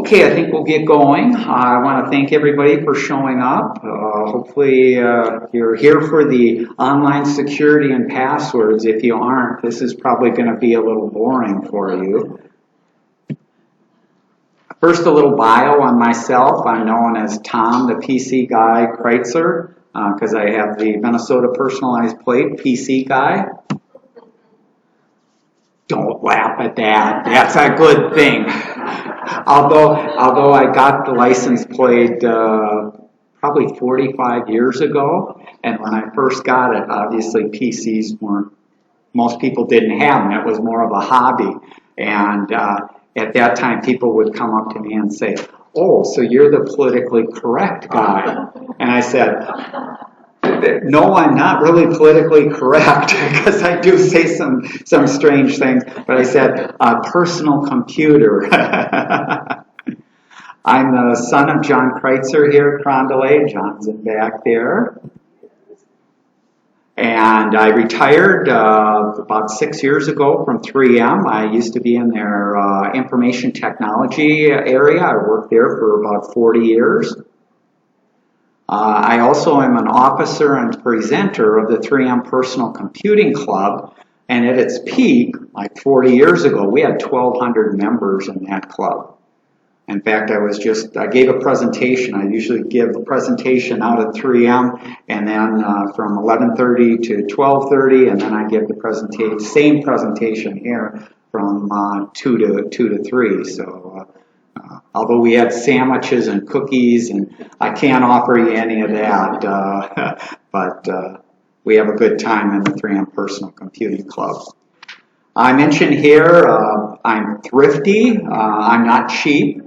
Okay, I think we'll get going. I want to thank everybody for showing up. Hopefully you're here for the online security and passwords. If you aren't, this is probably going to be a little boring for you. First, a little bio on myself. I'm known as Tom, the PC guy, Kreuzer, because I have the Minnesota personalized plate, PC guy. Don't laugh at that. That's a good thing. Although I got the license plate probably 45 years ago, and when I first got it, obviously PCs weren't, most people didn't have them. It was more of a hobby. And at that time, people would come up to me and say, "Oh, so you're the politically correct guy." And I said, "No, I'm not really politically correct because I do say some strange things." But I said, "Personal computer." I'm the son of John Kreuzer here at Carondelet. John's in back there. And I retired about 6 years ago from 3M. I used to be in their information technology area. I worked there for about 40 years. I also am an officer and presenter of the 3M Personal Computing Club, and at its peak, like 40 years ago, we had 1,200 members in that club. In fact, I gave a presentation. I usually give a presentation out at 3M, and then from 11:30 to 12:30, and then I give the same presentation here from 2 to 3. So. Although we had sandwiches and cookies, and I can't offer you any of that, but we have a good time in the 3M Personal Computing Club. I mentioned here I'm thrifty. I'm not cheap,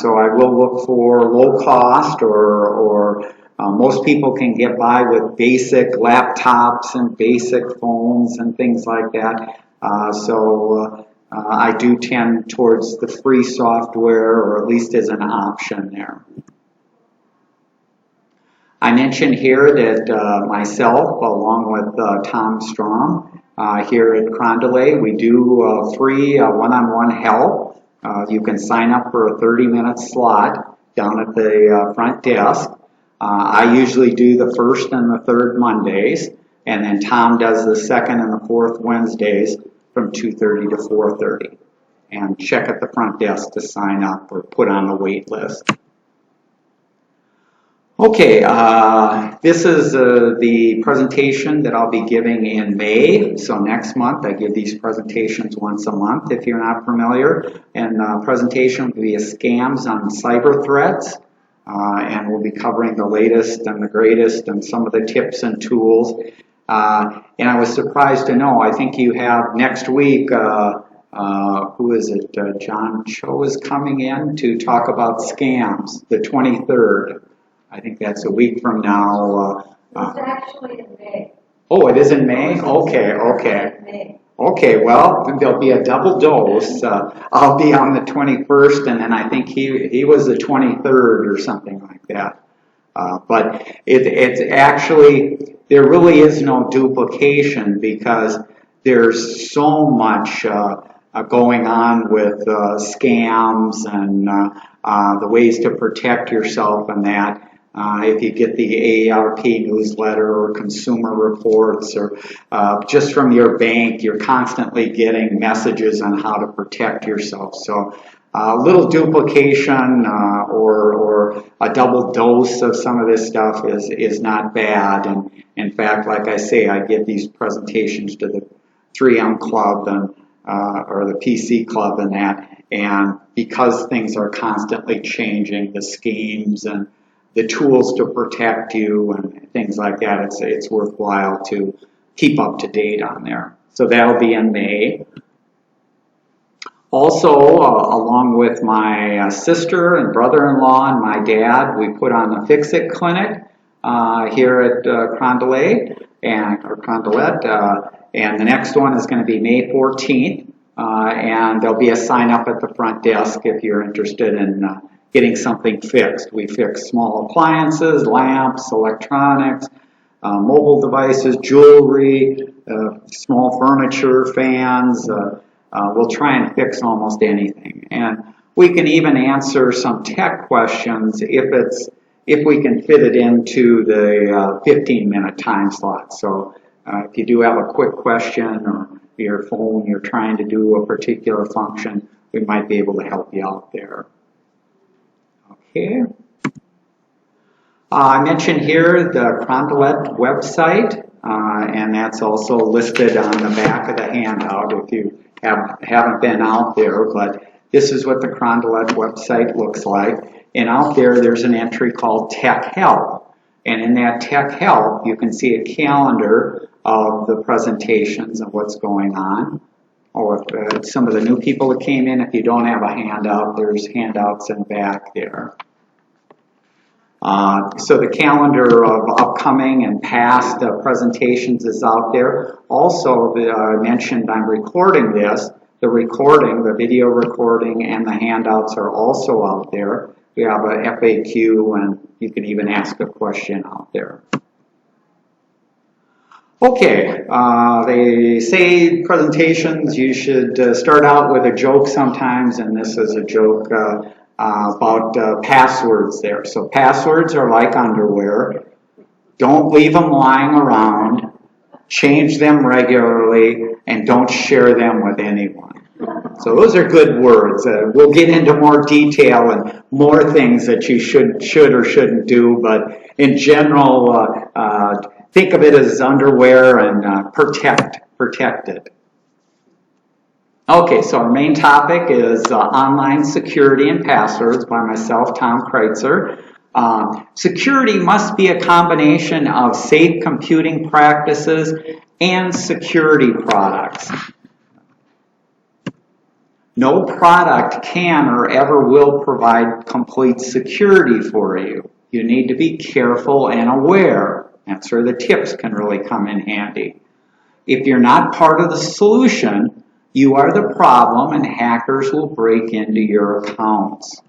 so I will look for low cost or most people can get by with basic laptops and basic phones and things like that. I do tend towards the free software, or at least as an option there. I mentioned here that myself, along with Tom Strom, here at Carondelet, we do free one-on-one help. You can sign up for a 30-minute slot down at the front desk. I usually do the first and the third Mondays, and then Tom does the second and the fourth Wednesdays from 2:30 to 4:30, and check at the front desk to sign up or put on the wait list. Okay, this is the presentation that I'll be giving in May. So next month, I give these presentations once a month if you're not familiar. And the presentation will be scams on cyber threats. And we'll be covering the latest and the greatest and some of the tips and tools. And I was surprised to know, I think you have next week, who is it? John Cho is coming in to talk about scams, the 23rd. I think that's a week from now. It's actually in May. Oh, it is in May? Okay. Okay, well, there'll be a double dose. I'll be on the 21st, and then I think he was the 23rd or something like that. But it's actually, there really is no duplication because there's so much going on with scams and the ways to protect yourself and that. If you get the AARP newsletter or consumer reports or just from your bank, you're constantly getting messages on how to protect yourself. So a little duplication or a double dose of some of this stuff is not bad. And in fact, like I say, I give these presentations to the 3M club and or the PC club and that. And because things are constantly changing, the schemes and the tools to protect you and things like that, it's worthwhile to keep up to date on there. So that'll be in May. Also, along with my sister and brother-in-law and my dad, we put on the Fix-It Clinic here at Carondelet, and the next one is going to be May 14th, and there'll be a sign up at the front desk if you're interested in getting something fixed. We fix small appliances, lamps, electronics, mobile devices, jewelry, small furniture, fans. We'll try and fix almost anything. And We can even answer some tech questions if we can fit it into the 15-minute time slot. So if you do have a quick question or your phone, you're trying to do a particular function, we might be able to help you out there. Okay. I mentioned here the Carondelet website, and that's also listed on the back of the handout if you haven't been out there, but this is what the Carondelet website looks like. And out there's an entry called Tech Help. And in that Tech Help, you can see a calendar of the presentations and what's going on. Or if some of the new people that came in, if you don't have a handout, there's handouts in back there. So the calendar of upcoming and past presentations is out there. Also, I mentioned I'm recording this. The recording, the video recording, and the handouts are also out there. We have a FAQ, and you can even ask a question out there. Okay, they say presentations, you should start out with a joke sometimes, and this is a joke about passwords there. So passwords are like underwear. Don't leave them lying around. Change them regularly, and don't share them with anyone. So those are good words. We'll get into more detail and more things that you should or shouldn't do, but in general, think of it as underwear and protect it. Okay, so our main topic is online security and passwords by myself, Tom Kreuzer. Security must be a combination of safe computing practices and security products. No product can or ever will provide complete security for you. You need to be careful and aware. That's where the tips can really come in handy. If you're not part of the solution, you are the problem and hackers will break into your accounts.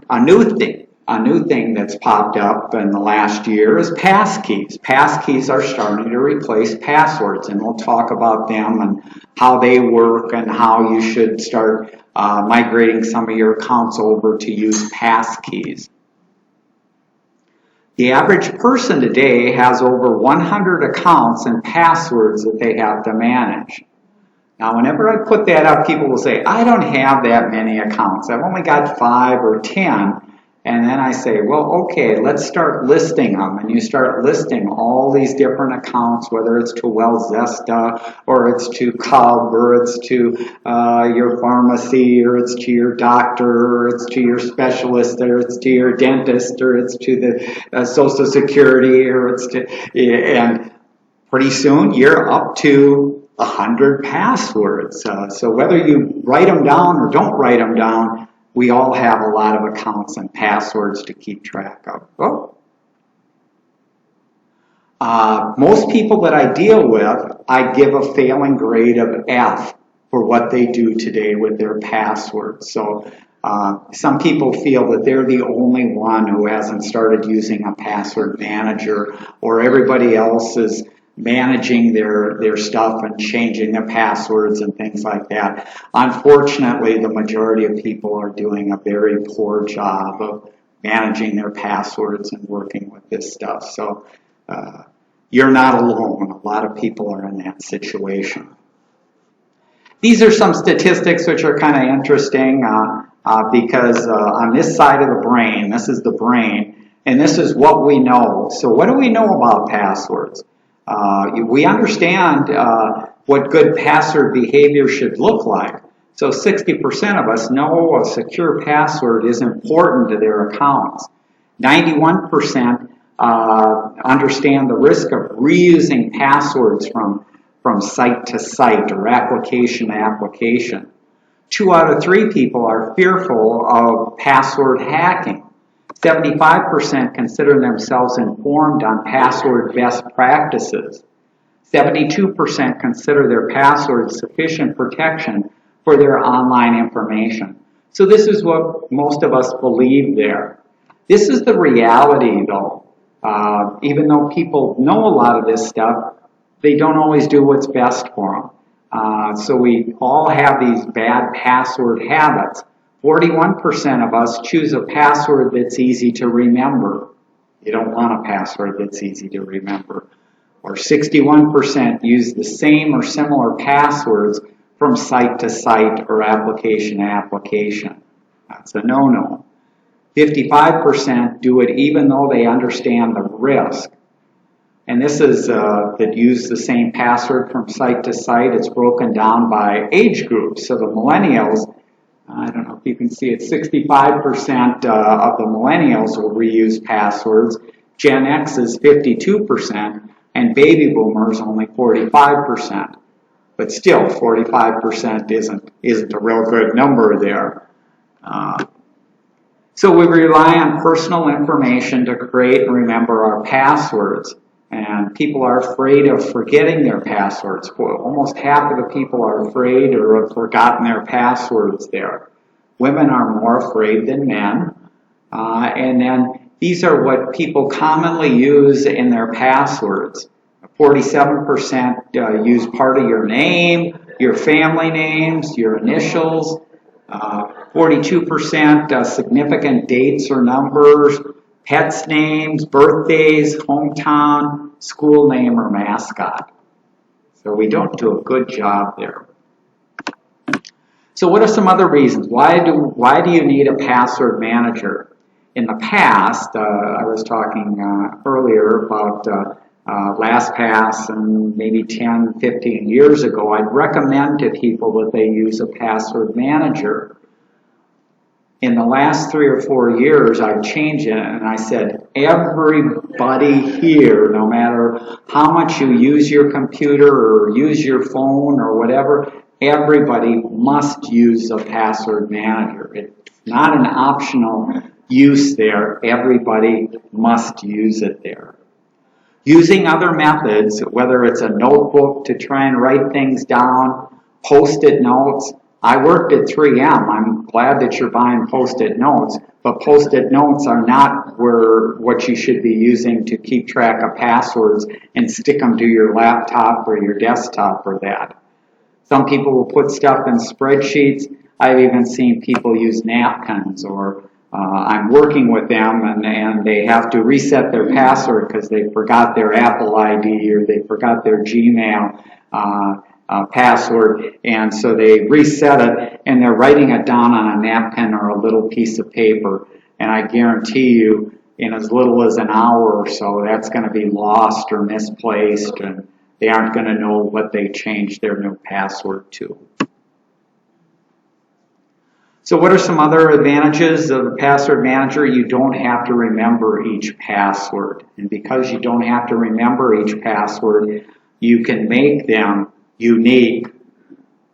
A new thing that's popped up in the last year is passkeys. Passkeys are starting to replace passwords, and we'll talk about them and how they work and how you should start migrating some of your accounts over to use passkeys. The average person today has over 100 accounts and passwords that they have to manage. Now, whenever I put that up, people will say, I don't have that many accounts. I've only got 5 or 10. And then I say, well, okay, let's start listing them. And you start listing all these different accounts, whether it's to Wellzesta, or it's to Cub, or it's to your pharmacy, or it's to your doctor, or it's to your specialist, or it's to your dentist, or it's to the Social Security, or it's to, and pretty soon you're up to 100 passwords. So whether you write them down or don't write them down, we all have a lot of accounts and passwords to keep track of. Most people that I deal with, I give a failing grade of F for what they do today with their passwords. So some people feel that they're the only one who hasn't started using a password manager, or everybody else is managing their stuff and changing their passwords and things like that. Unfortunately, the majority of people are doing a very poor job of managing their passwords and working with this stuff. So you're not alone. A lot of people are in that situation. These are some statistics which are kind of interesting because on this side of the brain, this is the brain, and this is what we know. So what do we know about passwords? We understand what good password behavior should look like. So 60% of us know a secure password is important to their accounts. 91% understand the risk of reusing passwords from site to site or application to application. 2 out of 3 people are fearful of password hacking. 75% consider themselves informed on password best practices. 72% consider their passwords sufficient protection for their online information. So this is what most of us believe there. This is the reality, though. Even though people know a lot of this stuff, they don't always do what's best for them. So we all have these bad password habits. 41% of us choose a password that's easy to remember. You don't want a password that's easy to remember. Or 61% use the same or similar passwords from site to site or application to application. That's a no-no. 55% do it even though they understand the risk. And this is that use the same password from site to site. It's broken down by age groups. So the millennials, I don't know if you can see it, 65% of the millennials will reuse passwords. Gen X is 52%, and baby boomers only 45%. But still, 45% isn't a real good number there. So we rely on personal information to create and remember our passwords. And people are afraid of forgetting their passwords. Almost half of the people are afraid or have forgotten their passwords there. Women are more afraid than men. And then these are what people commonly use in their passwords. 47% use part of your name, your family names, your initials. 42% significant dates or numbers, pets' names, birthdays, hometown, school name, or mascot. So we don't do a good job there. So what are some other reasons? Why do you need a password manager? In the past, I was talking earlier about LastPass, and maybe 10, 15 years ago, I'd recommend to people that they use a password manager. In the last 3 or 4 years, I've changed it, and I said, everybody here, no matter how much you use your computer or use your phone or whatever, everybody must use a password manager. It's not an optional use there. Everybody must use it there. Using other methods, whether it's a notebook to try and write things down, Post-it notes. I worked at 3M. I'm glad that you're buying Post-it notes, but Post-it notes are not what you should be using to keep track of passwords and stick them to your laptop or your desktop or that. Some people will put stuff in spreadsheets. I've even seen people use napkins, or I'm working with them and they have to reset their password because they forgot their Apple ID or they forgot their Gmail password, and so they reset it and they're writing it down on a napkin or a little piece of paper, and I guarantee you in as little as an hour or so that's going to be lost or misplaced, and they aren't going to know what they changed their new password to. So what are some other advantages of the password manager? You don't have to remember each password, and because you don't have to remember each password, you can make them unique.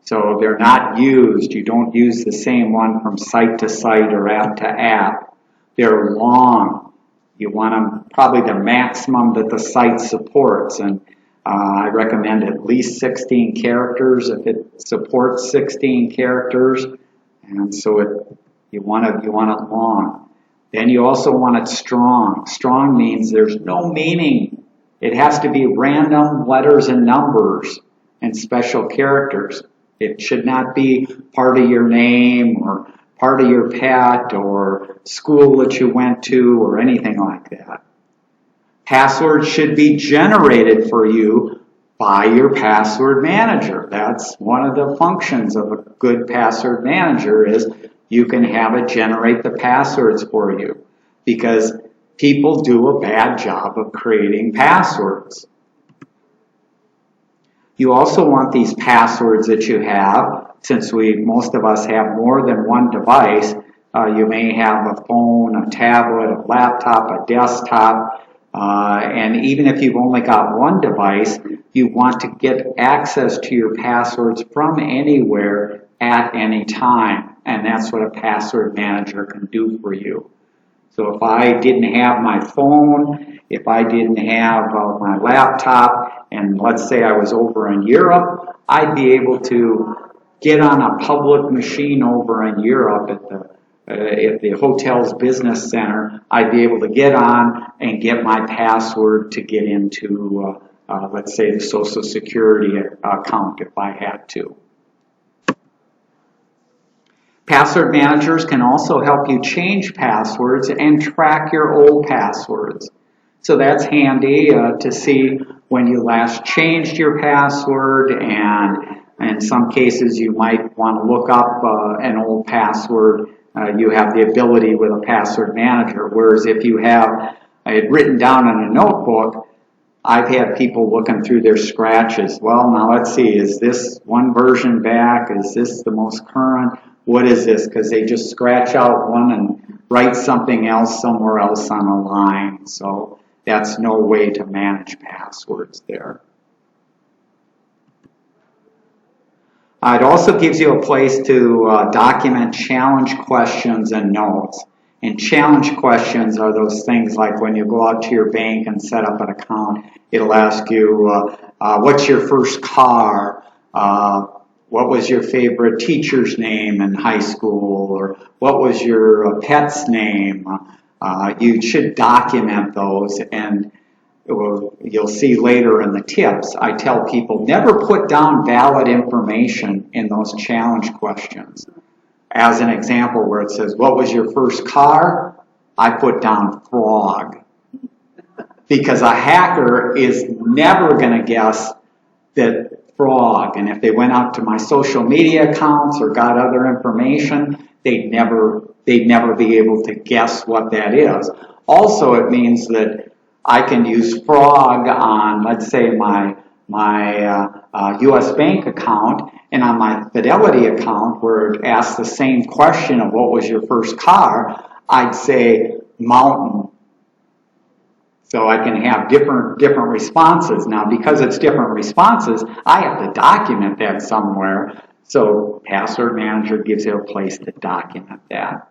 So they're not used. You don't use the same one from site to site or app to app. They're long. You want them probably the maximum that the site supports, and I recommend at least 16 characters if it supports 16 characters. And so you want it long. Then you also want it strong. Strong means there's no meaning. It has to be random letters and numbers and special characters. It should not be part of your name or part of your pet or school that you went to or anything like that. Passwords should be generated for you by your password manager. That's one of the functions of a good password manager, is you can have it generate the passwords for you, because people do a bad job of creating passwords. You also want these passwords that you have, since most of us have more than one device. You may have a phone, a tablet, a laptop, a desktop, and even if you've only got one device, you want to get access to your passwords from anywhere at any time, and that's what a password manager can do for you. So if I didn't have my phone, if I didn't have my laptop, and let's say I was over in Europe, I'd be able to get on a public machine over in Europe at the hotel's business center. I'd be able to get on and get my password to get into let's say the Social Security account if I had to. Password managers can also help you change passwords and track your old passwords. So that's handy to see when you last changed your password, and in some cases you might want to look up an old password. You have the ability with a password manager, whereas if you have it written down in a notebook, I've had people looking through their scratches. Well, now let's see, is this one version back? Is this the most current? What is this? Because they just scratch out one and write something else somewhere else on a line. So that's no way to manage passwords there. It also gives you a place to document challenge questions and notes. And challenge questions are those things like when you go out to your bank and set up an account, it'll ask you, what's your first car? What was your favorite teacher's name in high school? Or what was your pet's name? You should document those, and you'll see later in the tips, I tell people never put down valid information in those challenge questions. As an example where it says, what was your first car? I put down frog. Because a hacker is never going to guess that frog. And if they went out to my social media accounts or got other information, they'd never be able to guess what that is. Also, it means that I can use frog on, let's say, my U.S. Bank account, and on my Fidelity account, where it asks the same question of what was your first car, I'd say mountain. So I can have different responses. Now, because it's different responses, I have to document that somewhere. So Password Manager gives you a place to document that.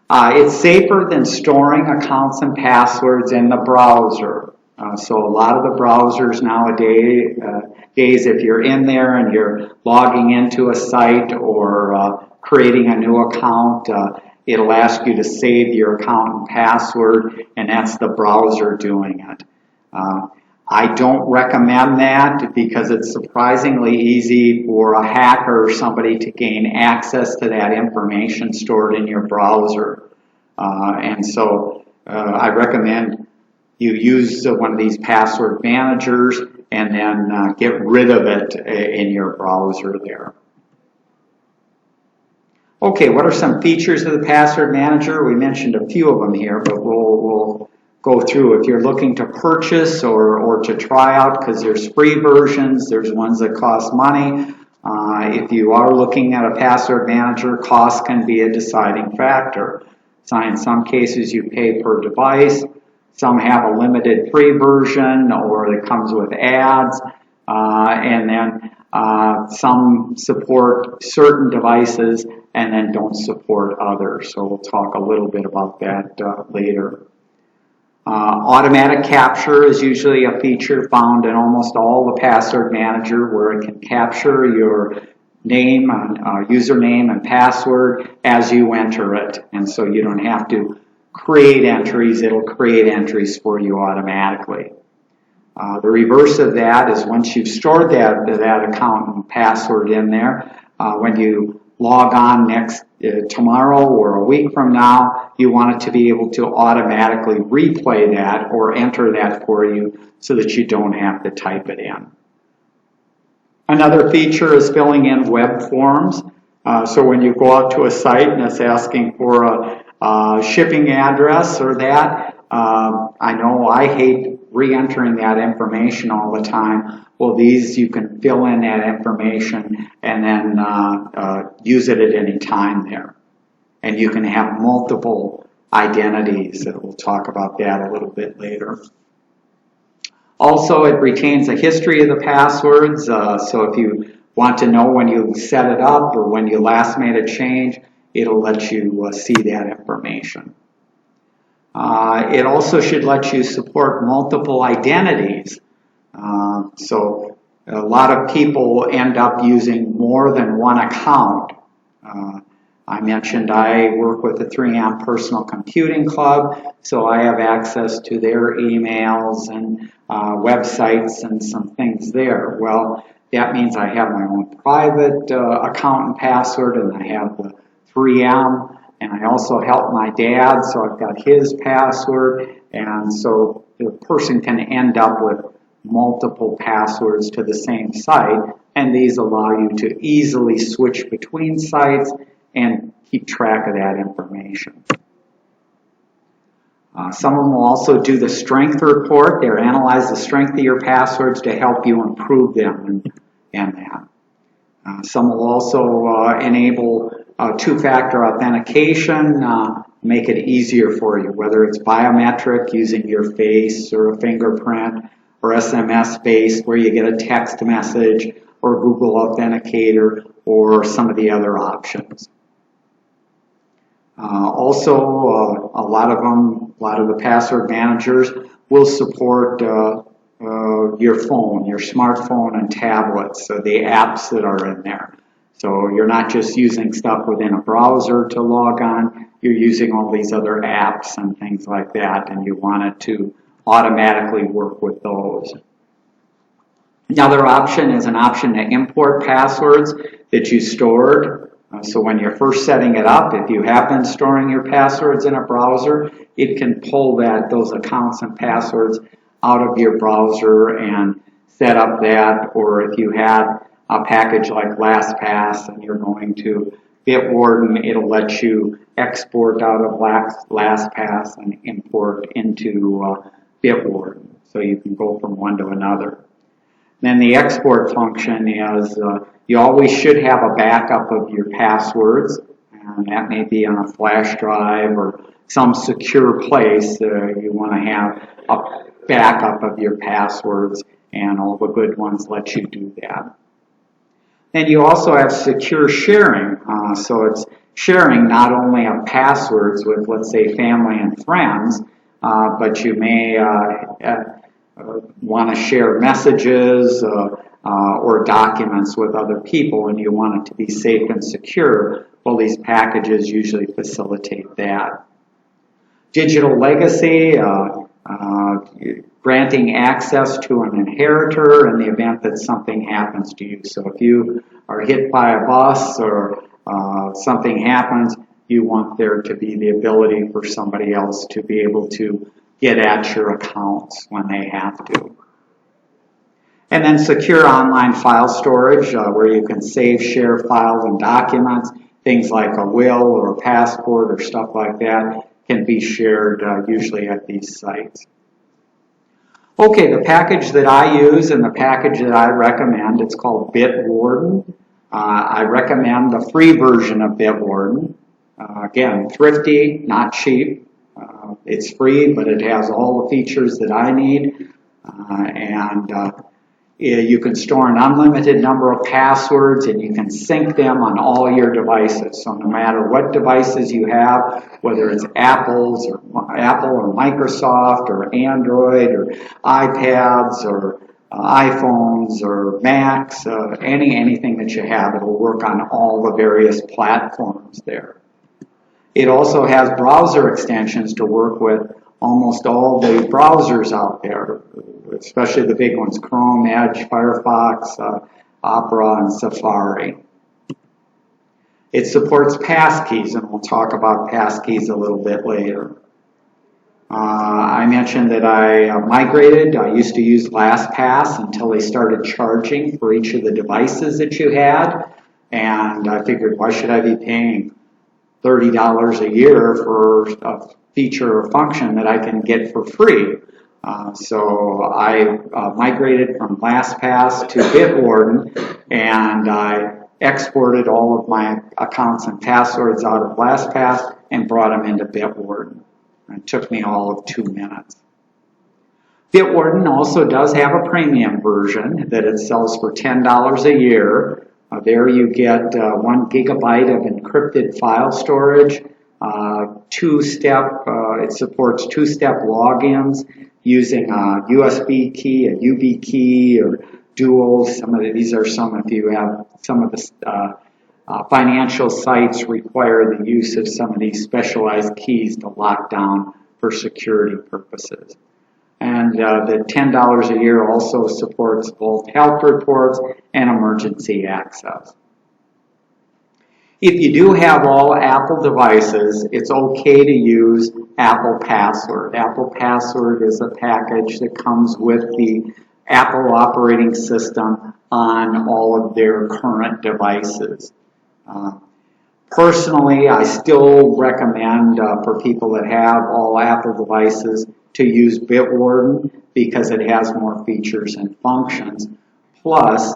It's safer than storing accounts and passwords in the browser. So a lot of the browsers nowadays, if you're in there and you're logging into a site or creating a new account, it'll ask you to save your account and password, and that's the browser doing it. I don't recommend that because it's surprisingly easy for a hacker or somebody to gain access to that information stored in your browser. And so I recommend you use one of these password managers and then get rid of it in your browser there. Okay, what are some features of the password manager? We mentioned a few of them here, but we'll go through. If you're looking to purchase or to try out, because there's free versions, there's ones that cost money. If you are looking at a password manager, cost can be a deciding factor. So in some cases, you pay per device. Some have a limited free version, or it comes with ads, and then some support certain devices and then don't support others. So we'll talk a little bit about that later. Automatic capture is usually a feature found in almost all the password manager, where it can capture your name, username, and password as you enter it. And so you don't have to create entries. It'll create entries for you automatically. The reverse of that is once you've stored that account and password in there, when you log on tomorrow or a week from now, you want it to be able to automatically replay that or enter that for you so that you don't have to type it in. Another feature is filling in web forms. So when you go out to a site and it's asking for a shipping address or that, I know I hate re-entering that information all the time. Well, these you can fill in that information and then use it at any time there. And you can have multiple identities. We'll talk about that a little bit later. Also, it retains a history of the passwords. So if you want to know when you set it up or when you last made a change, it'll let you see that information. It also should let you support multiple identities. So a lot of people end up using more than one account. I mentioned I work with the 3M Personal Computing Club, so I have access to their emails and websites and some things there. Well, that means I have my own private account and password, and I have the 3M, and I also help my dad, so I've got his password, and so the person can end up with multiple passwords to the same site, and these allow you to easily switch between sites and keep track of that information. Some of them will also do the strength report. They analyze the strength of your passwords to help you improve them and that. Some will also enable two-factor authentication, make it easier for you, whether it's biometric using your face or a fingerprint, or SMS-based where you get a text message, or Google Authenticator, or some of the other options. Also, a lot of the password managers will support your phone, your smartphone and tablets, so the apps that are in there. So you're not just using stuff within a browser to log on, you're using all these other apps and things like that, and you want it to automatically work with those. Another option is an option to import passwords that you stored. So when you're first setting it up, if you have been storing your passwords in a browser, it can pull those accounts and passwords out of your browser and set up that. Or if you had a package like LastPass and you're going to Bitwarden, it'll let you export out of LastPass and import into Bitwarden. So you can go from one to another. Then the export function is you always should have a backup of your passwords, and that may be on a flash drive or some secure place. You want to have a backup of your passwords, and all the good ones let you do that. Then you also have secure sharing, so it's sharing not only of passwords with, let's say, family and friends, but you may want to share messages or documents with other people, and you want it to be safe and secure. Well, these packages usually facilitate that. Digital legacy, granting access to an inheritor in the event that something happens to you. So if you are hit by a bus or something happens, you want there to be the ability for somebody else to be able to get at your accounts when they have to. And then secure online file storage, where you can save, share files and documents. Things like a will or a passport or stuff like that can be shared usually at these sites. Okay, the package that I use and the package that I recommend, it's called Bitwarden. I recommend the free version of Bitwarden. Again, thrifty, not cheap. It's free, but it has all the features that I need. You can store an unlimited number of passwords, and you can sync them on all your devices. So no matter what devices you have, whether it's Apple or Microsoft or Android or iPads or iPhones or Macs, anything that you have, it'll work on all the various platforms there. It also has browser extensions to work with almost all the browsers out there, especially the big ones, Chrome, Edge, Firefox, Opera, and Safari. It supports Passkeys, and we'll talk about Passkeys a little bit later. I mentioned that I migrated. I used to use LastPass until they started charging for each of the devices that you had, and I figured, why should I be paying $30 a year for a feature or function that I can get for free? So I migrated from LastPass to Bitwarden, and I exported all of my accounts and passwords out of LastPass and brought them into Bitwarden. It took me all of 2 minutes. Bitwarden also does have a premium version that it sells for $10 a year. There you get 1 gigabyte of encrypted file storage, it supports two-step logins using a USB key, a UB key, or duals. These are some, if you have some of the Financial sites require the use of some of these specialized keys to lock down for security purposes. And the $10 a year also supports both health reports and emergency access. If you do have all Apple devices, it's okay to use Apple Password. Apple Password is a package that comes with the Apple operating system on all of their current devices. Personally, I still recommend for people that have all Apple devices to use Bitwarden because it has more features and functions. Plus,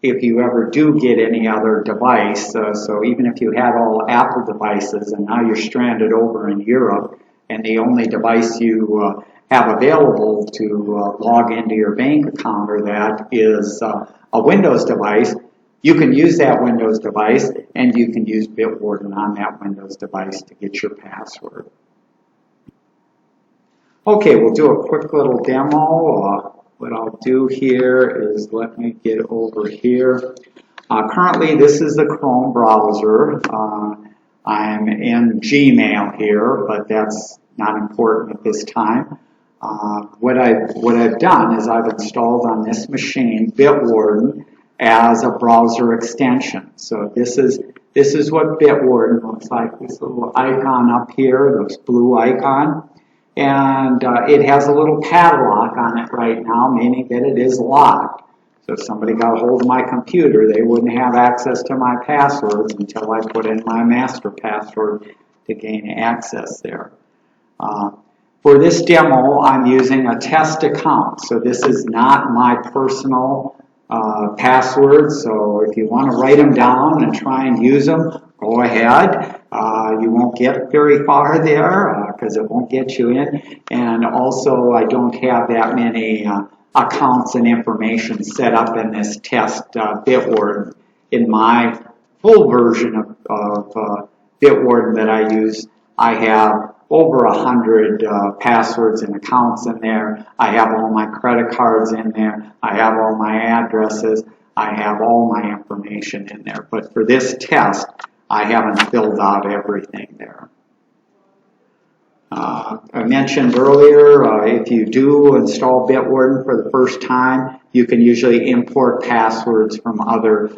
if you ever do get any other device, so even if you had all Apple devices and now you're stranded over in Europe and the only device you have available to log into your bank account or that is a Windows device, you can use that Windows device and you can use Bitwarden on that Windows device to get your password. Okay, we'll do a quick little demo. What I'll do here is let me get over here. Currently, this is the Chrome browser. I'm in Gmail here, but that's not important at this time. What I've done is I've installed on this machine Bitwarden as a browser extension. So this is what Bitwarden looks like. This little icon up here, this blue icon. And it has a little padlock on it right now, meaning that it is locked. So if somebody got a hold of my computer, they wouldn't have access to my passwords until I put in my master password to gain access there. For this demo, I'm using a test account. So this is not my personal password. So if you want to write them down and try and use them, go ahead. You won't get very far there because it won't get you in. And also, I don't have that many accounts and information set up in this test Bitwarden. In my full version of Bitwarden that I use, I have over 100 passwords and accounts in there. I have all my credit cards in there. I have all my addresses. I have all my information in there. But for this test, I haven't filled out everything there. I mentioned earlier, if you do install Bitwarden for the first time, you can usually import passwords from other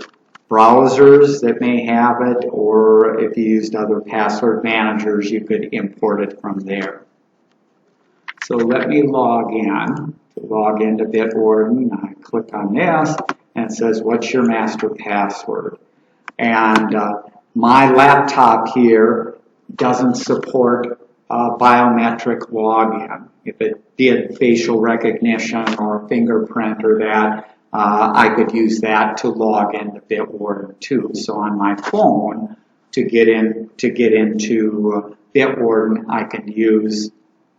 browsers that may have it, or if you used other password managers, you could import it from there. So let me log in. To log into Bitwarden, I click on this, and it says, what's your master password? And my laptop here doesn't support biometric login. If it did facial recognition or fingerprint or that, I could use that to log into Bitwarden too. So on my phone, to get into Bitwarden, I can use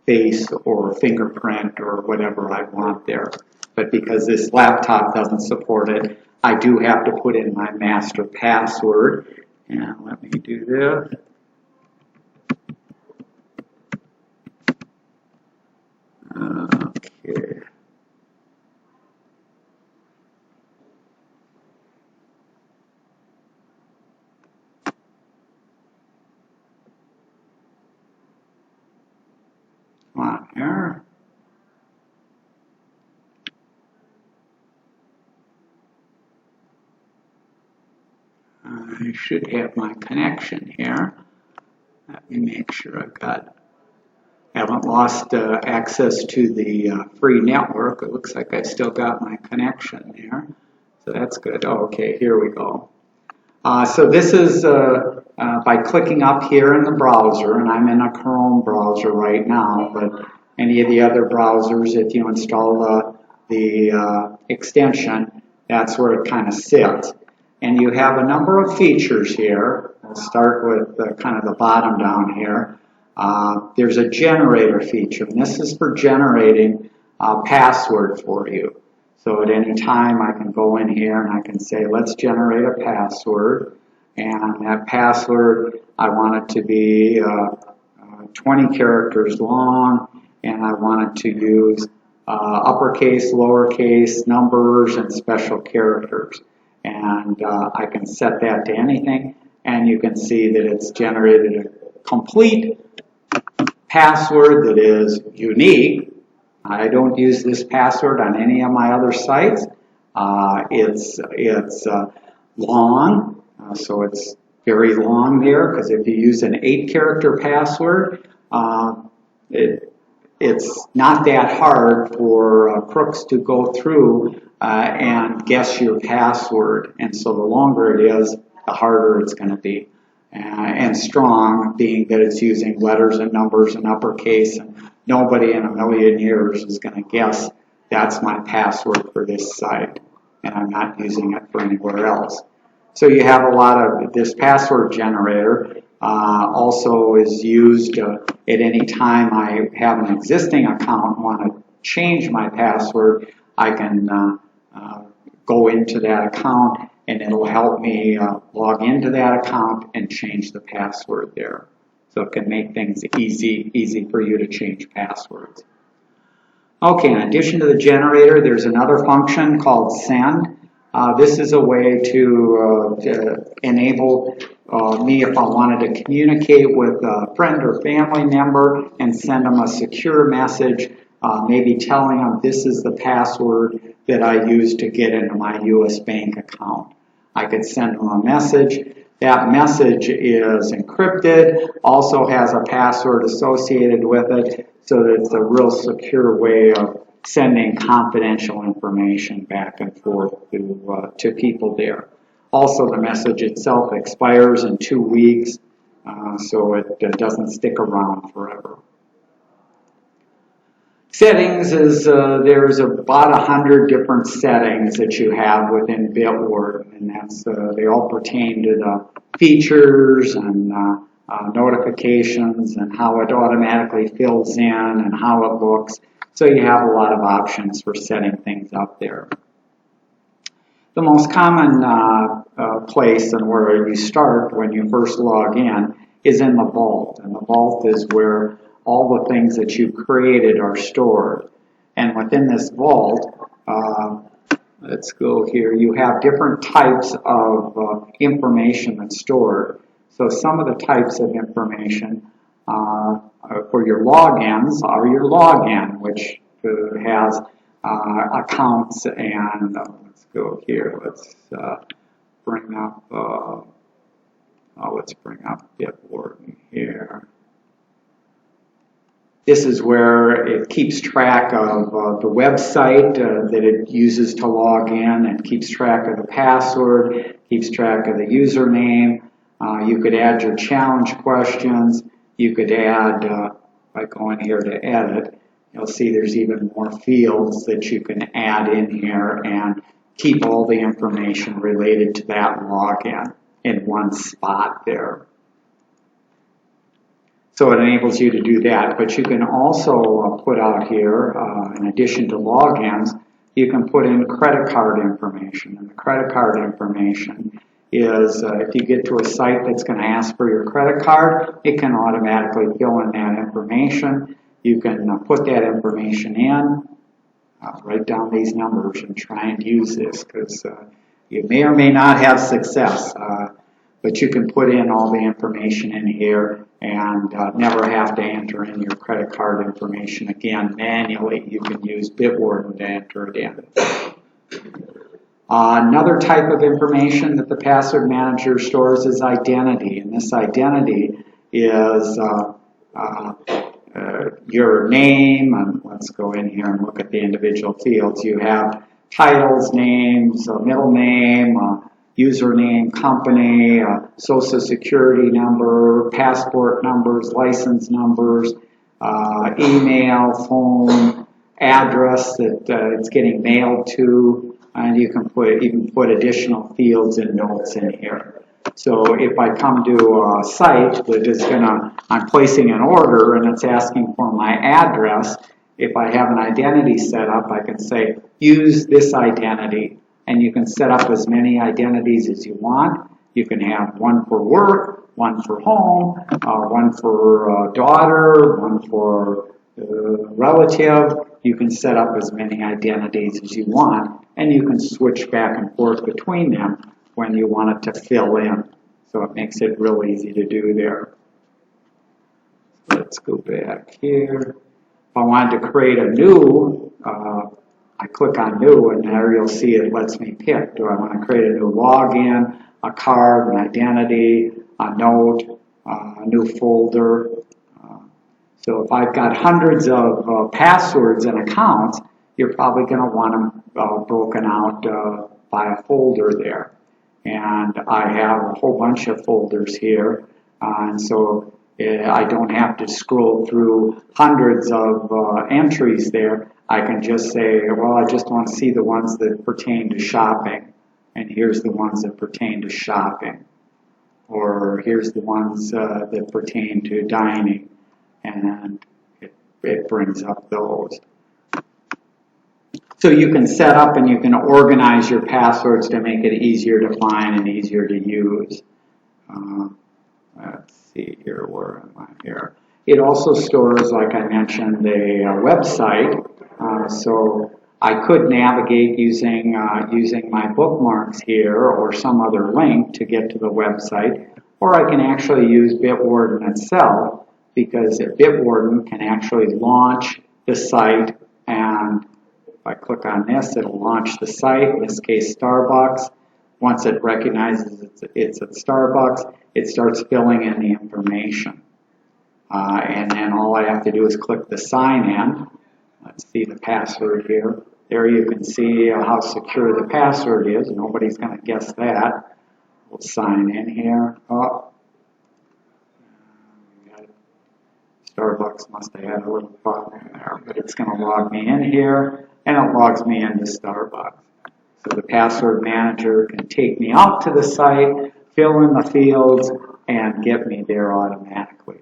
face or fingerprint or whatever I want there. But because this laptop doesn't support it, I do have to put in my master password. And let me do this. Okay. Come on here. I should have my connection here. Let me make sure haven't lost access to the free network. It looks like I still got my connection there. So that's good. Oh, okay, here we go. So this is by clicking up here in the browser, and I'm in a Chrome browser right now, but any of the other browsers, if you install the extension, that's where it kind of sits. And you have a number of features here. We'll start with kind of the bottom down here. There's a generator feature, and this is for generating a password for you. So at any time I can go in here and I can say, let's generate a password. And that password, I want it to be 20 characters long, and I want it to use uppercase, lowercase, numbers, and special characters. and I can set that to anything, and you can see that it's generated a complete password that is unique. I don't use this password on any of my other sites. It's long, so it's very long there, because if you use an 8-character password, it's not that hard for crooks to go through and guess your password. And so the longer it is, the harder it's going to be. And strong, being that it's using letters and numbers and uppercase, and nobody in a million years is going to guess that's my password for this site, and I'm not using it for anywhere else. So you have a lot of this password generator. Also is used at any time I have an existing account and want to change my password. I can go into that account, and it'll help me log into that account and change the password there. So it can make things easy for you to change passwords. Okay, in addition to the generator, there's another function called send. This is a way to enable me, if I wanted to communicate with a friend or family member and send them a secure message, maybe telling them this is the password that I use to get into my U.S. bank account. I could send them a message. That message is encrypted, also has a password associated with it, so that it's a real secure way of sending confidential information back and forth to people there. Also, the message itself expires in 2 weeks, so it doesn't stick around forever. Settings is, there's about 100 different settings that you have within Bitward, and that's, they all pertain to the features and notifications and how it automatically fills in and how it looks. So you have a lot of options for setting things up there. The most common place and where you start when you first log in is in the vault, and the vault is where all the things that you created are stored. And within this vault, let's go here, you have different types of information that's stored. So some of the types of information for your logins are your login, which has accounts, and let's go here, let's bring up Bitward here. This is where it keeps track of the website that it uses to log in, and keeps track of the password, keeps track of the username. You could add your challenge questions. You could add, by going here to edit, you'll see there's even more fields that you can add in here and keep all the information related to that login in one spot there. So it enables you to do that, but you can also put out here, in addition to logins, you can put in credit card information. And the credit card information is, if you get to a site that's going to ask for your credit card, it can automatically fill in that information. You can put that information in, write down these numbers and try and use this, because you may or may not have success. But you can put in all the information in here and never have to enter in your credit card information again manually. You can use Bitward to enter it in. Another type of information that the password manager stores is identity, and this identity is your name, and let's go in here and look at the individual fields. You have titles, names, middle name, username, company, social security number, passport numbers, license numbers, email, phone, address that it's getting mailed to, and you can put additional fields and notes in here. So if I come to a site that is I'm placing an order and it's asking for my address, if I have an identity set up, I can say, use this identity. And you can set up as many identities as you want. You can have one for work, one for home, one for daughter, one for relative, you can set up as many identities as you want, and you can switch back and forth between them when you want it to fill in. So it makes it real easy to do there. Let's go back here. If I wanted to create a new, I click on new, and there you'll see it lets me pick. Do I want to create a new login, a card, an identity, a note, a new folder? So if I've got hundreds of passwords and accounts, you're probably going to want them broken out by a folder there. And I have a whole bunch of folders here, and so I don't have to scroll through hundreds of entries there. I can just say, well, I just want to see the ones that pertain to shopping, and here's the ones that pertain to shopping. Or here's the ones that pertain to dining, and it brings up those. So you can set up and you can organize your passwords to make it easier to find and easier to use. Let's see here, where am I here? It also stores, like I mentioned, a website. So I could navigate using my bookmarks here or some other link to get to the website, or I can actually use Bitwarden itself, because Bitwarden can actually launch the site, and if I click on this, it'll launch the site, in this case Starbucks. Once it recognizes it's at Starbucks, it starts filling in the information. And then all I have to do is click the sign in. Let's see the password here. There you can see how secure the password is. Nobody's going to guess that. We'll sign in here. Oh. Starbucks must have had a little problem there, but it's going to log me in here, and it logs me into Starbucks. So the password manager can take me out to the site, fill in the fields, and get me there automatically.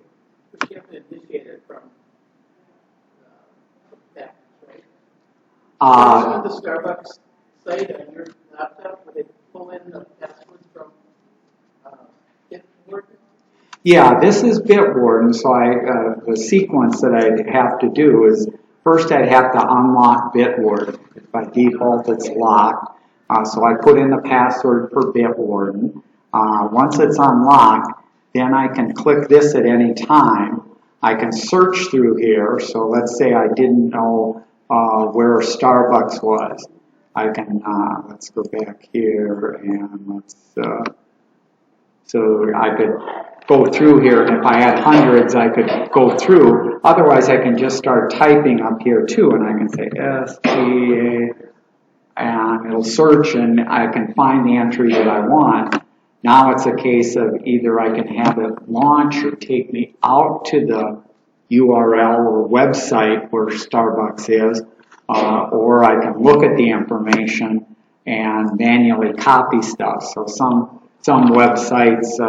But you have to initiate it from that, right? On the Starbucks site on your laptop, where they pull in the password from Bitwarden? Yeah, this is Bitwarden, so the sequence that I'd have to do is first I'd have to unlock Bitwarden. By default, it's locked. So I put in the password for Bitwarden. Once it's unlocked, then I can click this at any time. I can search through here. So let's say I didn't know where Starbucks was. I can, let's go back here and let's, so I could go through here, and if I had hundreds, I could go through. Otherwise, I can just start typing up here too, and I can say SGA, and it'll search, and I can find the entry that I want. Now it's a case of either I can have it launch or take me out to the URL or website where Starbucks is, or I can look at the information and manually copy stuff. So some websites,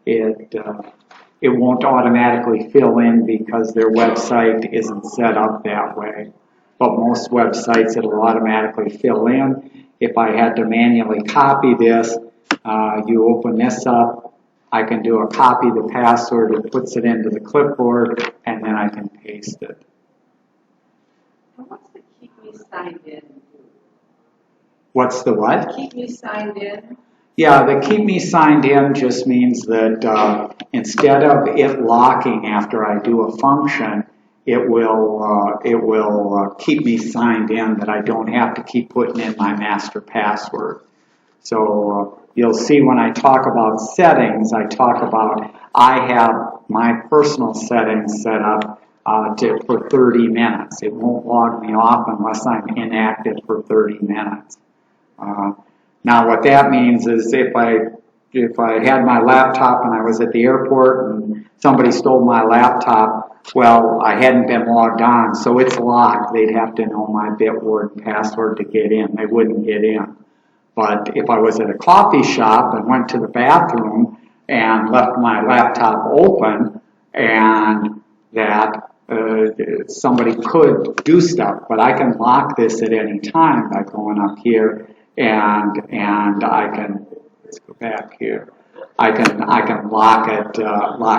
it won't automatically fill in because their website isn't set up that way. But most websites, it'll automatically fill in. If I had to manually copy this, you open this up, I can do a copy the password, it puts it into the clipboard, and then I can paste it. And what's the keep me signed in? What's the what? Keep me signed in. Yeah, the keep me signed in just means that instead of it locking after I do a function, it will keep me signed in, that I don't have to keep putting in my master password. So you'll see when I talk about settings, I talk about I have my personal settings set up for 30 minutes. It won't log me off unless I'm inactive for 30 minutes. Now what that means is if I had my laptop and I was at the airport and somebody stole my laptop, well, I hadn't been logged on, so it's locked. They'd have to know my Bitwarden password to get in. They wouldn't get in. But if I was at a coffee shop and went to the bathroom and left my laptop open, and that somebody could do stuff, but I can lock this at any time by going up here, and I can, let's go back here, I can lock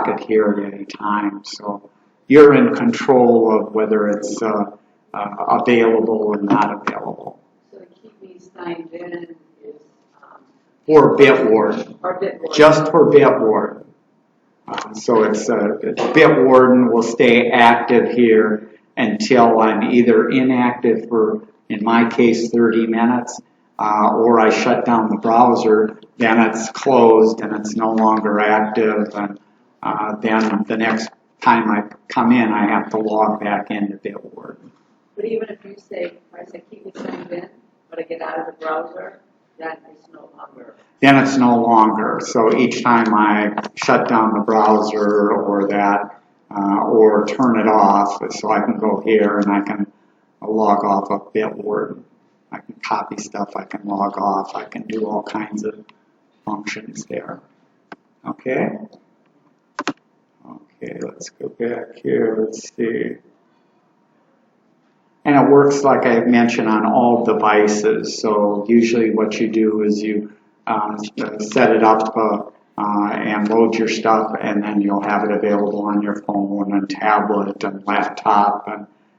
it here at any time. So you're in control of whether it's available and not available. So to keep me signed in is, Or Bitwarden, or Bitwarden. just for Bitwarden. So it's Bitwarden will stay active here until I'm either inactive for, in my case, 30 minutes, or I shut down the browser, then it's closed and it's no longer active, and then the next time I come in, I have to log back into Bitwarden. But even if you say, I say keep me signed in, but I get out of the browser, that is no longer. Then it's no longer. So each time I shut down the browser or that, or turn it off, so I can go here and I can log off of Bitwarden. I can copy stuff, I can log off, I can do all kinds of functions there. Okay? Okay, let's go back here, let's see. And it works like I mentioned on all devices. So usually what you do is you set it up and load your stuff, and then you'll have it available on your phone and tablet and laptop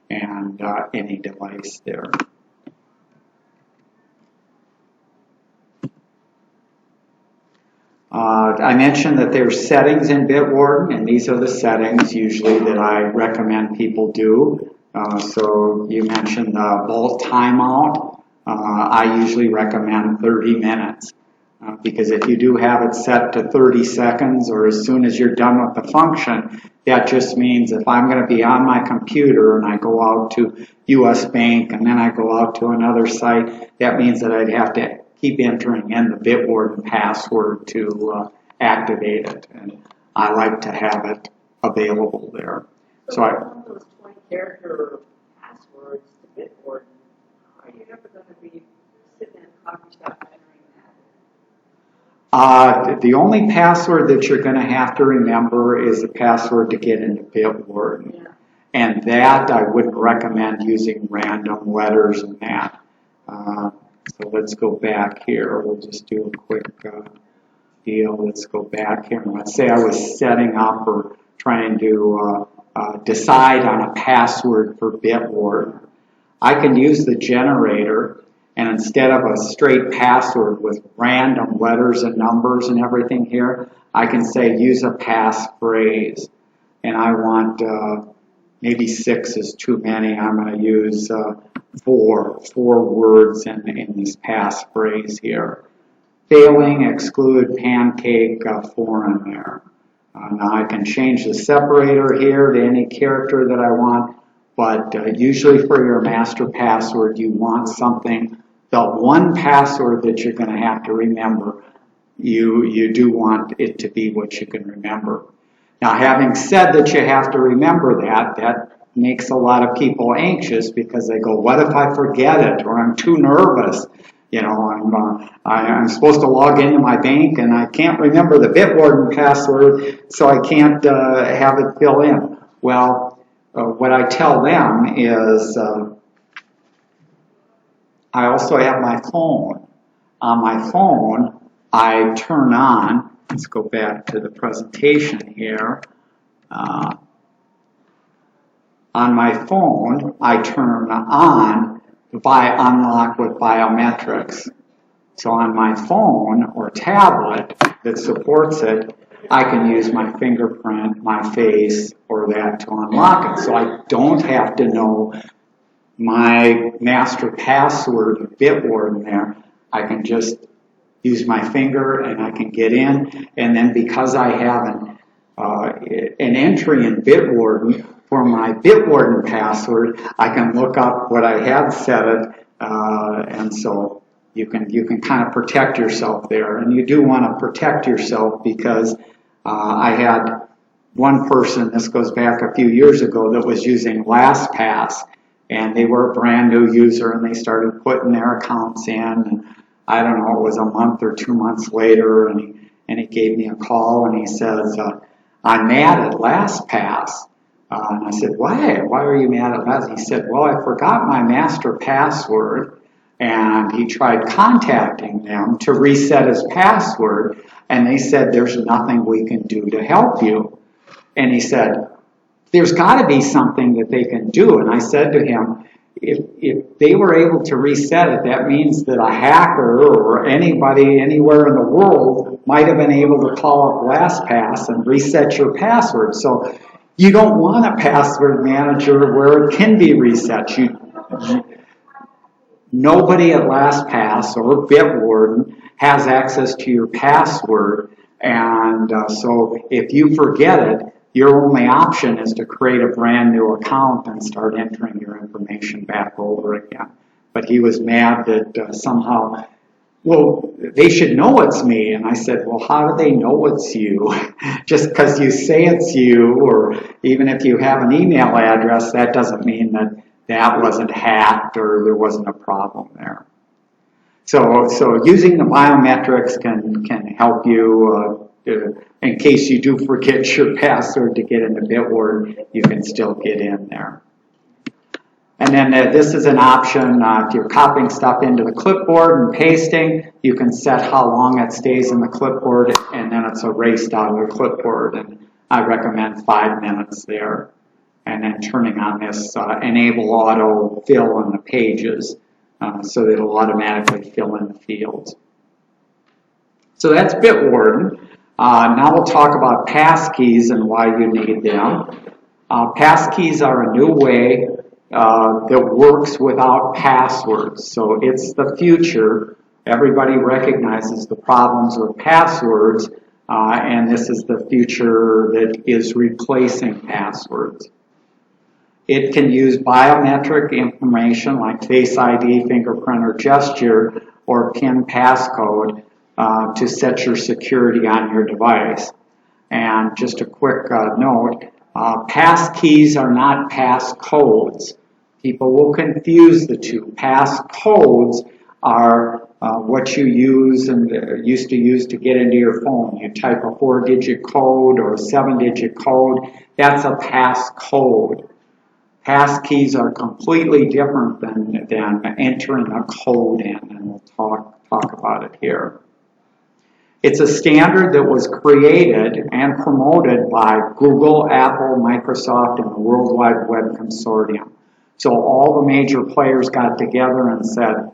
and any device there. I mentioned that there's settings in Bitwarden, and these are the settings usually that I recommend people do. So you mentioned the vault timeout. I usually recommend 30 minutes because if you do have it set to 30 seconds or as soon as you're done with the function, that just means if I'm going to be on my computer and I go out to US Bank and then I go out to another site, that means that I'd have to keep entering in the Bitwarden password to activate it. And I like to have it available there. So I, one of those 20-character passwords to Bitwarden, are you ever going to be sitting in a coffee shop entering that? the only password that you're going to have to remember is the password to get into Bitwarden. Yeah. And that I wouldn't recommend using random letters and that. So let's go back here. We'll just do a quick deal. Let's go back here. Let's say I was setting up or trying to decide on a password for Bitwarden. I can use the generator, and instead of a straight password with random letters and numbers and everything here, I can say use a passphrase. And I want maybe 6 is too many. I'm going to use four words in this passphrase here. Failing, exclude, pancake, foreign there. Now I can change the separator here to any character that I want, but usually for your master password, you want something, the one password that you're going to have to remember, you do want it to be what you can remember. Now, having said that you have to remember that makes a lot of people anxious because they go, what if I forget it, or I'm too nervous? You know, I'm supposed to log into my bank and I can't remember the Bitwarden password, so I can't have it fill in. Well, what I tell them is I also have my phone. On my phone, I turn on, let's go back to the presentation here. On my phone, I turn on unlock with biometrics. So on my phone or tablet that supports it, I can use my fingerprint, my face, or that to unlock it. So I don't have to know my master password of Bitwarden there. I can just use my finger and I can get in. And then because I have an entry in Bitwarden for my Bitwarden password, I can look up what I have set it, and so you can kind of protect yourself there. And you do want to protect yourself because I had one person, this goes back a few years ago, that was using LastPass, and they were a brand new user, and they started putting their accounts in. And I don't know, it was a month or 2 months later, and he gave me a call, and he says, I'm mad at LastPass. And I said, why? Why are you mad at LastPass? He said, well, I forgot my master password, and he tried contacting them to reset his password, and they said, there's nothing we can do to help you. And he said, there's got to be something that they can do. And I said to him, if they were able to reset it, that means that a hacker or anybody anywhere in the world might have been able to call up LastPass and reset your password. So you don't want a password manager where it can be reset. Nobody at LastPass or Bitwarden has access to your password, and so if you forget it, your only option is to create a brand new account and start entering your information back over again. But he was mad that somehow, well, they should know it's me. And I said, well, how do they know it's you? Just because you say it's you, or even if you have an email address, that doesn't mean that that wasn't hacked or there wasn't a problem there. So using the biometrics can help you in case you do forget your password to get into Bitwarden, you can still get in there. And then this is an option if you're copying stuff into the clipboard and pasting, you can set how long it stays in the clipboard, and then it's erased out of the clipboard. And I recommend 5 minutes there. And then turning on this enable auto fill on the pages so that it'll automatically fill in the fields. So that's Bitwarden. Now we'll talk about Passkeys and why you need them. Passkeys are a new way that works without passwords. So it's the future. Everybody recognizes the problems with passwords, and this is the future that is replacing passwords. It can use biometric information like Face ID, fingerprint, or gesture, or PIN passcode to set your security on your device. And just a quick note, passkeys are not passcodes. People will confuse the two. Passcodes are what you use and used to use to get into your phone. You type a 4-digit code or a 7-digit code, that's a passcode. Passkeys are completely different than entering a code in, and we'll talk about it here. It's a standard that was created and promoted by Google, Apple, Microsoft, and the World Wide Web Consortium. So all the major players got together and said,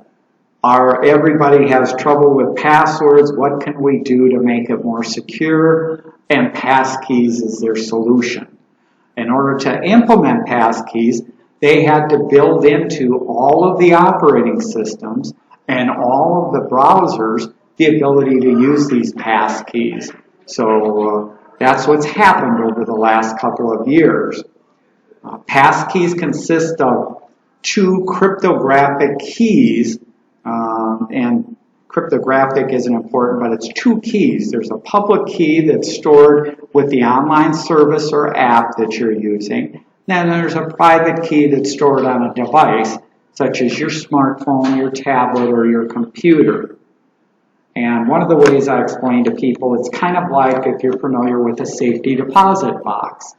everybody has trouble with passwords, what can we do to make it more secure? And Passkeys is their solution. In order to implement Passkeys, they had to build into all of the operating systems and all of the browsers the ability to use these Passkeys. So that's what's happened over the last couple of years. Passkeys consist of 2 cryptographic keys, and cryptographic isn't important, but it's 2 keys. There's a public key that's stored with the online service or app that you're using. Then there's a private key that's stored on a device, such as your smartphone, your tablet, or your computer. And one of the ways I explain to people, it's kind of like if you're familiar with a safety deposit box.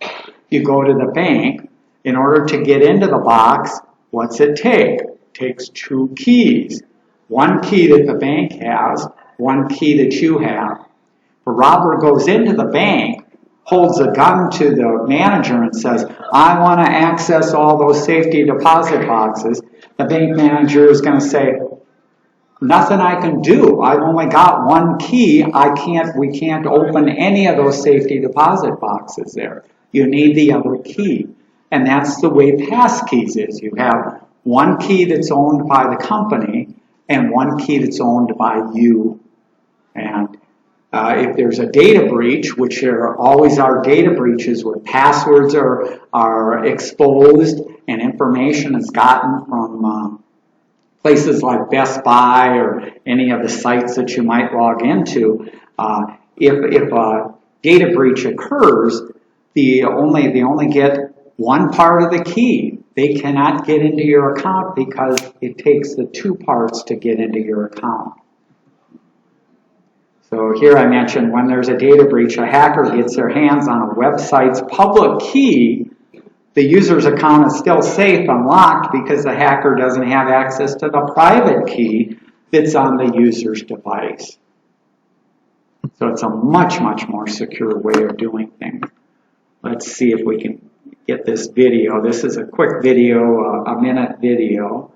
You go to the bank. In order to get into the box, what's it take? It takes 2 keys. 1 key that the bank has, 1 key that you have. If a robber goes into the bank, holds a gun to the manager and says, I want to access all those safety deposit boxes, the bank manager is going to say, nothing I can do. I've only got 1 key. We can't open any of those safety deposit boxes there. You need the other key. And that's the way Passkeys is. You have 1 key that's owned by the company and 1 key that's owned by you. And if there's a data breach, which there always are data breaches where passwords are exposed and information is gotten from places like Best Buy or any of the sites that you might log into, if a data breach occurs, they only get 1 part of the key. They cannot get into your account because it takes the 2 parts to get into your account. So here I mentioned when there's a data breach, a hacker gets their hands on a website's public key, the user's account is still safe and locked because the hacker doesn't have access to the private key that's on the user's device. So it's a much, much more secure way of doing things. Let's see if we can get this video. This is a quick video, a minute video.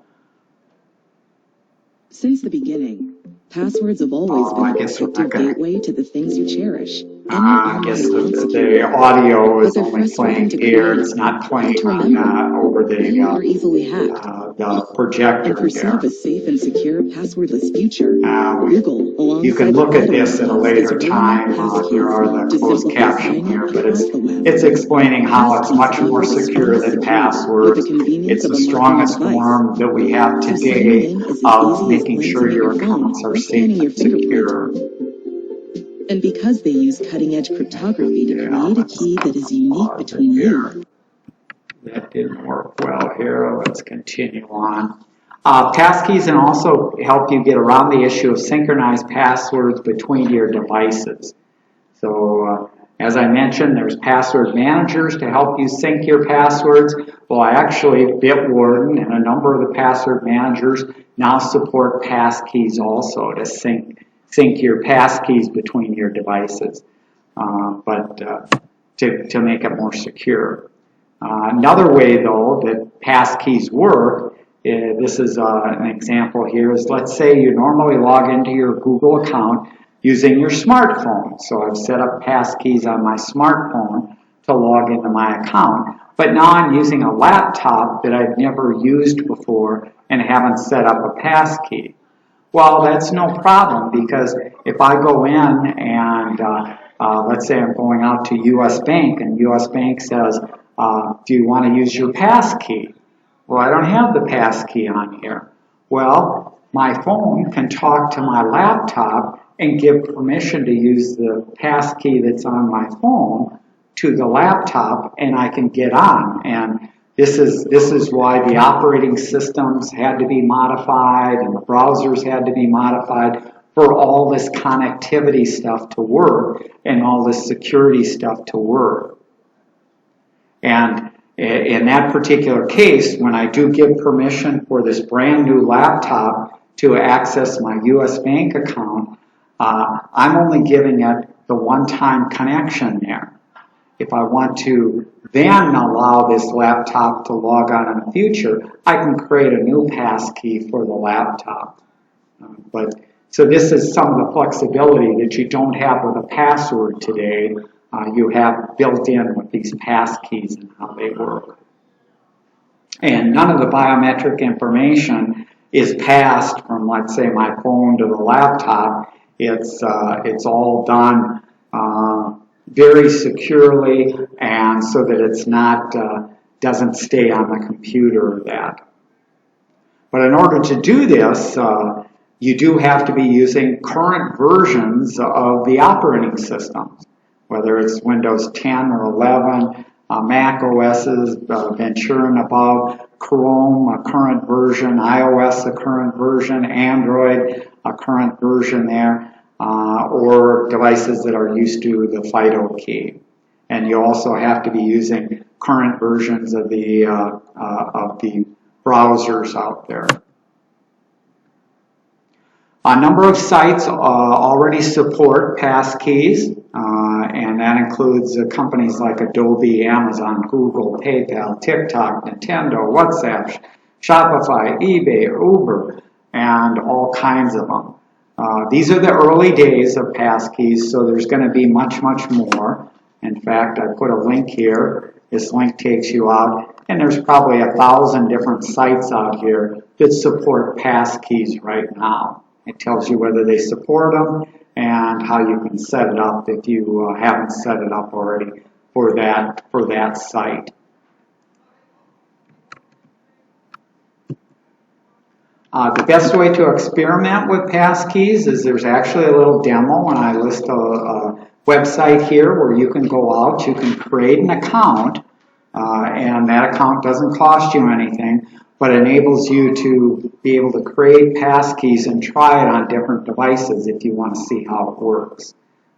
Since the beginning, passwords have always been an effective gateway to the things you cherish. I guess the audio is only playing here. It's not playing over the projector and pursue there. a safe and secure passwordless future. Google, You can look at this at a later time. There are the closed caption here, but it's explaining how it's much more secure than passwords. It's the strongest form that we have today of making sure your accounts are safe and secure. And because they use cutting-edge cryptography to create a key that is unique between you. That didn't work well here. Let's continue on. Passkeys can also help you get around the issue of synchronized passwords between your devices. So, as I mentioned, there's password managers to help you sync your passwords. Well, actually, Bitwarden and a number of the password managers now support passkeys also to sync your passkeys between your devices, to make it more secure. Another way, though, that passkeys work, this is an example here, is let's say you normally log into your Google account using your smartphone. So I've set up passkeys on my smartphone to log into my account, but now I'm using a laptop that I've never used before and haven't set up a passkey. Well, that's no problem, because if I go in and let's say I'm going out to U.S. Bank and U.S. Bank says, do you want to use your passkey? Well, I don't have the passkey on here. Well, my phone can talk to my laptop and give permission to use the passkey that's on my phone to the laptop, and I can get on. And this is why the operating systems had to be modified and the browsers had to be modified for all this connectivity stuff to work and all this security stuff to work. And in that particular case, when I do give permission for this brand new laptop to access my U.S. Bank account, I'm only giving it the one-time connection there. If I want to then allow this laptop to log on in the future, I can create a new passkey for the laptop. So this is some of the flexibility that you don't have with a password today. You have built in with these passkeys and how they work. And none of the biometric information is passed from, let's say, my phone to the laptop. It's all done very securely, and so that it's not doesn't stay on the computer or that. But in order to do this, you do have to be using current versions of the operating systems, whether it's Windows 10 or 11, Mac OS's Ventura and above, Chrome, a current version, iOS, a current version, Android, a current version there, or devices that are used to the FIDO key. And you also have to be using current versions of the browsers out there. A number of sites already support passkeys, and that includes companies like Adobe, Amazon, Google, PayPal, TikTok, Nintendo, WhatsApp, Shopify, eBay, Uber, and all kinds of them. These are the early days of passkeys, so there's going to be much, much more. In fact, I put a link here. This link takes you out, and there's probably 1,000 different sites out here that support passkeys right now. It tells you whether they support them and how you can set it up if you haven't set it up already for that site. The best way to experiment with passkeys is there's actually a little demo, and I list a website here where you can go out, you can create an account, and that account doesn't cost you anything, but enables you to be able to create passkeys and try it on different devices if you want to see how it works.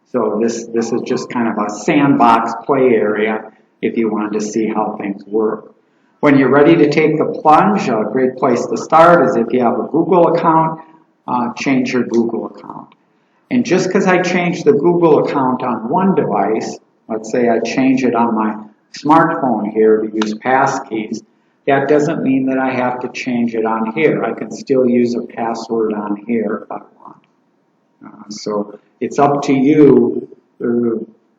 So this is just kind of a sandbox play area if you wanted to see how things work. When you're ready to take the plunge, a great place to start is if you have a Google account, change your Google account. And just because I change the Google account on one device, let's say I change it on my smartphone here to use passkeys. That doesn't mean that I have to change it on here. I can still use a password on here if I want. So it's up to you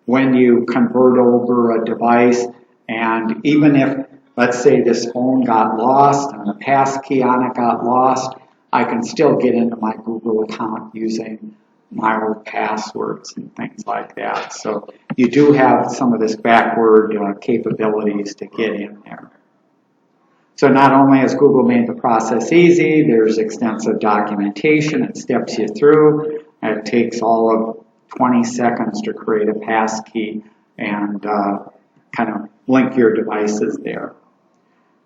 when you convert over a device, and even if, let's say, this phone got lost and the passkey on it got lost, I can still get into my Google account using my old passwords and things like that. So you do have some of this backward capabilities to get in there. So not only has Google made the process easy, there's extensive documentation. It steps you through. It takes all of 20 seconds to create a passkey and kind of link your devices there.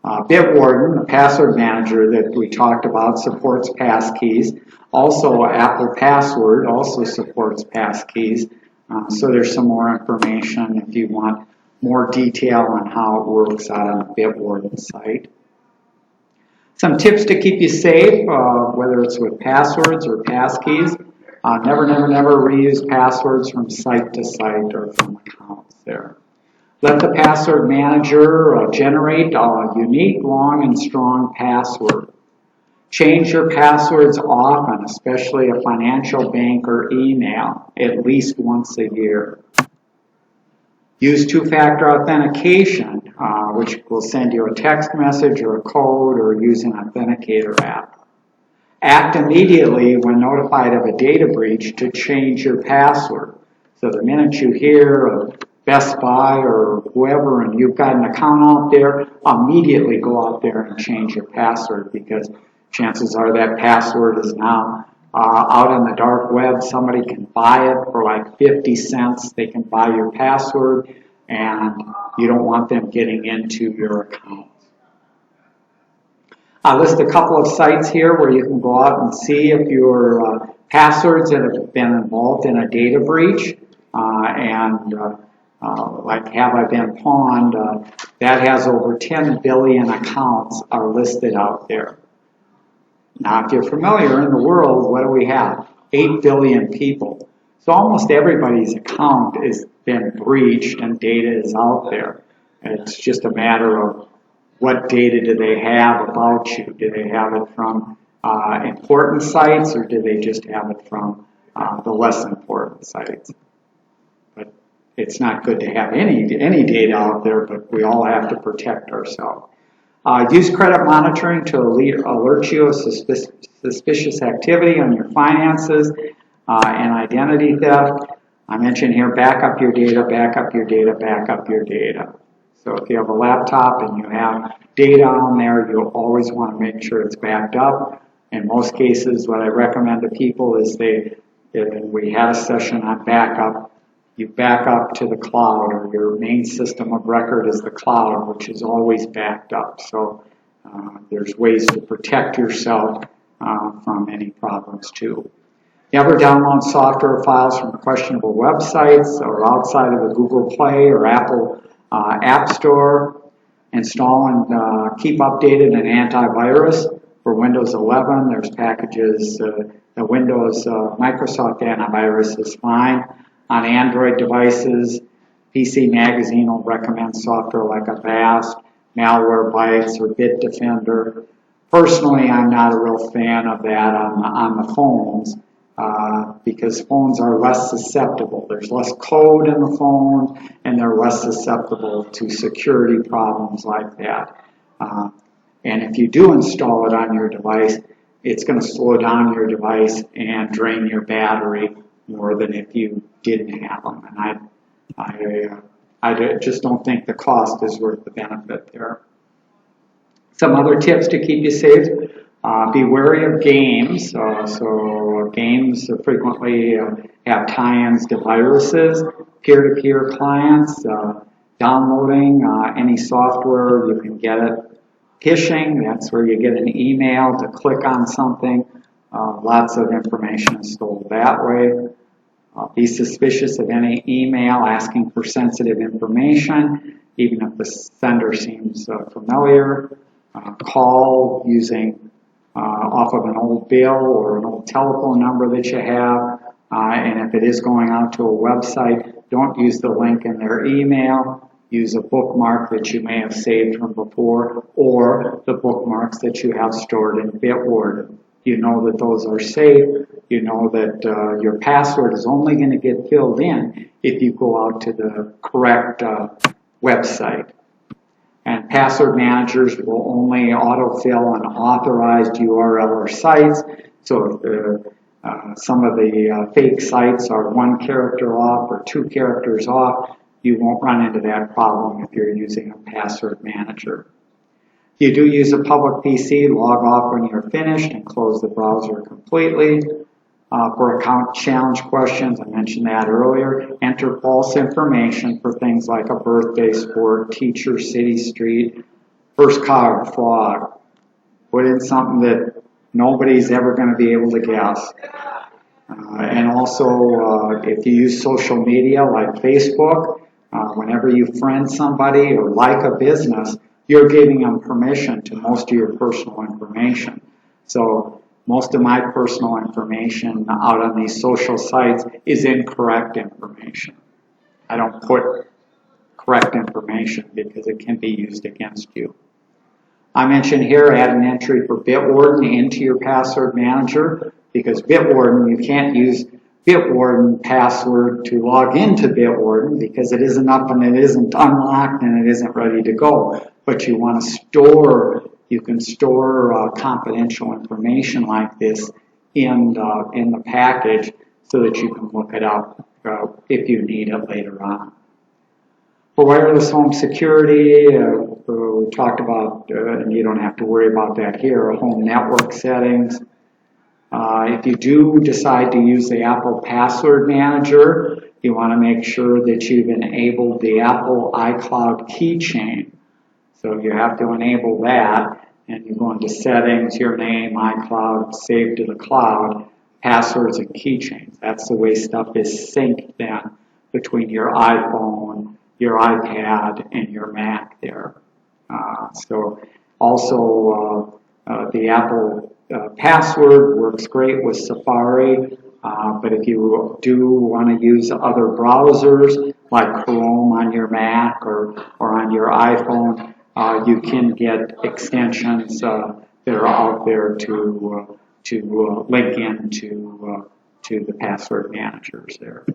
Bitwarden, the password manager that we talked about, supports passkeys. Also, Apple Password also supports passkeys. So there's some more information if you want more detail on how it works out on the Bitwarden site. Some tips to keep you safe, whether it's with passwords or passkeys. Never reuse passwords from site to site or from accounts there. Let the password manager generate a unique, long, and strong password. Change your passwords often, especially a financial, bank, or email, at least once a year. Use two-factor authentication, which will send you a text message or a code, or use an authenticator app. Act immediately when notified of a data breach to change your password. So the minute you hear of Best Buy or whoever and you've got an account out there, immediately go out there and change your password, because chances are that password is now out on the dark web. Somebody can buy it for like 50 cents. They can buy your password, and you don't want them getting into your account. I list a couple of sites here where you can go out and see if your passwords that have been involved in a data breach, like Have I Been Pawned, that has over 10 billion accounts are listed out there. Now, if you're familiar in the world, what do we have? 8 billion people. So almost everybody's account has been breached and data is out there. It's just a matter of what data do they have about you? Do they have it from important sites, or do they just have it from the less important sites? But it's not good to have any data out there, but we all have to protect ourselves. Use credit monitoring to alert you of suspicious activity on your finances and identity theft. I mentioned here, back up your data, back up your data, back up your data. So if you have a laptop and you have data on there, you'll always want to make sure it's backed up. In most cases, what I recommend to people is we had a session on backup. You back up to the cloud, or your main system of record is the cloud, which is always backed up. So there's ways to protect yourself from any problems too. Never download software files from questionable websites or outside of the Google Play or Apple App Store. Install and keep updated an antivirus. For Windows 11, there's packages, the Windows Microsoft antivirus is fine. On Android devices, PC Magazine will recommend software like Avast, Malwarebytes, or Bitdefender. Personally, I'm not a real fan of that on the phones, because phones are less susceptible. There's less code in the phone, and they're less susceptible to security problems like that. And if you do install it on your device, it's going to slow down your device and drain your battery more than if you didn't have them. And I just don't think the cost is worth the benefit there. Some other tips to keep you safe. Be wary of games. So games frequently have tie-ins to viruses, peer-to-peer clients, downloading any software, you can get it. Phishing, that's where you get an email to click on something. Lots of information is stolen that way. Be suspicious of any email asking for sensitive information, even if the sender seems familiar. Call using off of an old bill or an old telephone number that you have. And if it is going out to a website, don't use the link in their email. use a bookmark that you may have saved from before, or the bookmarks that you have stored in Bitwarden. You know that those are safe. You know that your password is only going to get filled in if you go out to the correct website. And password managers will only autofill on authorized URL or sites. So if some of the fake sites are 1 character off or 2 characters off, you won't run into that problem if you're using a password manager. If you do use a public PC, log off when you're finished and close the browser completely. For account challenge questions, I mentioned that earlier, enter false information for things like a birthday, sport, teacher, city, street, first card, frog. Put in something that nobody's ever going to be able to guess. And also, if you use social media like Facebook, whenever you friend somebody or like a business, you're giving them permission to most of your personal information. So most of my personal information out on these social sites is incorrect information. I don't put correct information because it can be used against you. I mentioned here add an entry for Bitwarden into your password manager, because Bitwarden, you can't use Bitwarden password to log into Bitwarden because it isn't up and it isn't unlocked and it isn't ready to go. But you want to store, you can store confidential information like this in the package so that you can look it up if you need it later on. For wireless home security, we talked about, and you don't have to worry about that here, home network settings. If you do decide to use the Apple Password Manager, you want to make sure that you've enabled the Apple iCloud keychain. So you have to enable that, and you go into settings, your name, iCloud, save to the cloud, passwords and keychains. That's the way stuff is synced then between your iPhone, your iPad, and your Mac there. So also the Apple password works great with Safari, but if you do want to use other browsers like Chrome on your Mac or on your iPhone, you can get extensions that are out there to link into to the password managers there.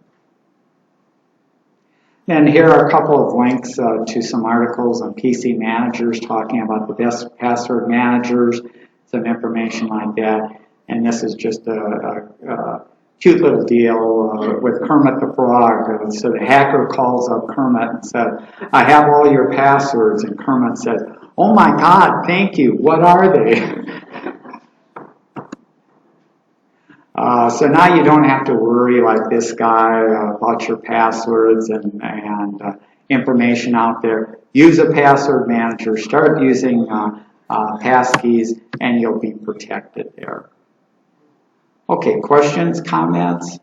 And here are a couple of links to some articles on PC managers talking about the best password managers, some information like that. And this is just a cute little deal with Kermit the Frog. So the hacker calls up Kermit and said, I have all your passwords. And Kermit says, oh my God, thank you. What are they? So now you don't have to worry like this guy about your passwords and information out there. Use a password manager. Start using Passkeys, and you'll be protected there. Okay, questions, comments?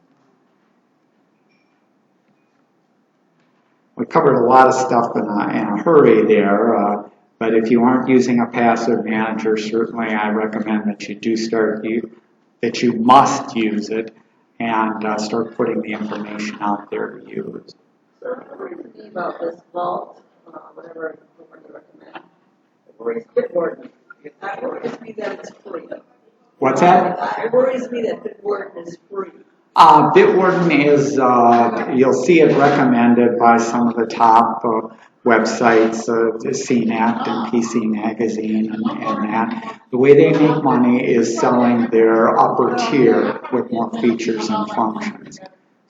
We covered a lot of stuff in a hurry there, but if you aren't using a password manager, certainly I recommend that you do that you must use it and start putting the information out there to use. So what worries me about this vault, whatever you recommend, it worries Bitwarden. That worries me that it's free. What's that? It worries me that Bitwarden is free. Bitwarden is, you'll see it recommended by some of the top websites, CNET and PC Magazine and that. The way they make money is selling their upper tier with more features and functions.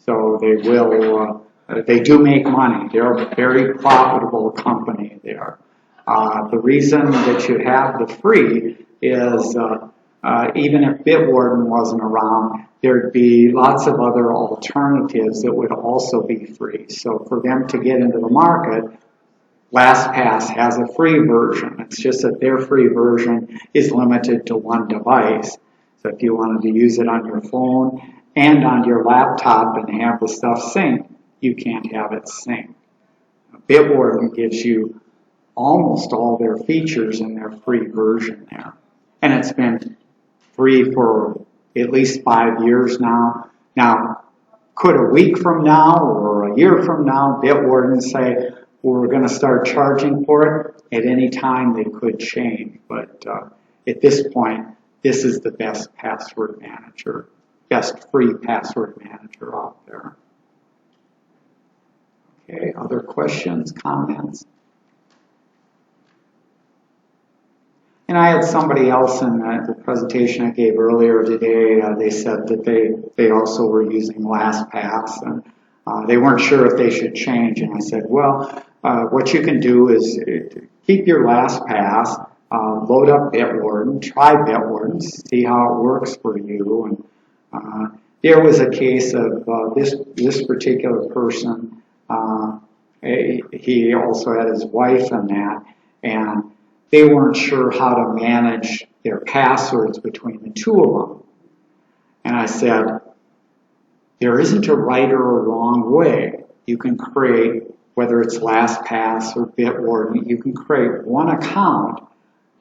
So they do make money. They're a very profitable company there. The reason that you have the free is even if Bitwarden wasn't around, there'd be lots of other alternatives that would also be free. So for them to get into the market, LastPass has a free version. It's just that their free version is limited to one device. So if you wanted to use it on your phone and on your laptop and have the stuff synced, you can't have it synced. Bitwarden gives you almost all their features in their free version there. And it's been free for at least 5 years now. Now, could a week from now or a year from now Bitwarden say, were going to start charging for it, at any time they could change. But at this point, this is the best password manager, best free password manager out there. Okay, other questions, comments? And I had somebody else in the presentation I gave earlier today. They said that they also were using LastPass, and they weren't sure if they should change. And I said, well, what you can do is keep your LastPass, load up Bitwarden, try Bitwarden, see how it works for you. And there was a case of this particular person. He also had his wife in that, and they weren't sure how to manage their passwords between the two of them. And I said, there isn't a right or a wrong way. You can create, whether it's LastPass or Bitwarden, you can create one account,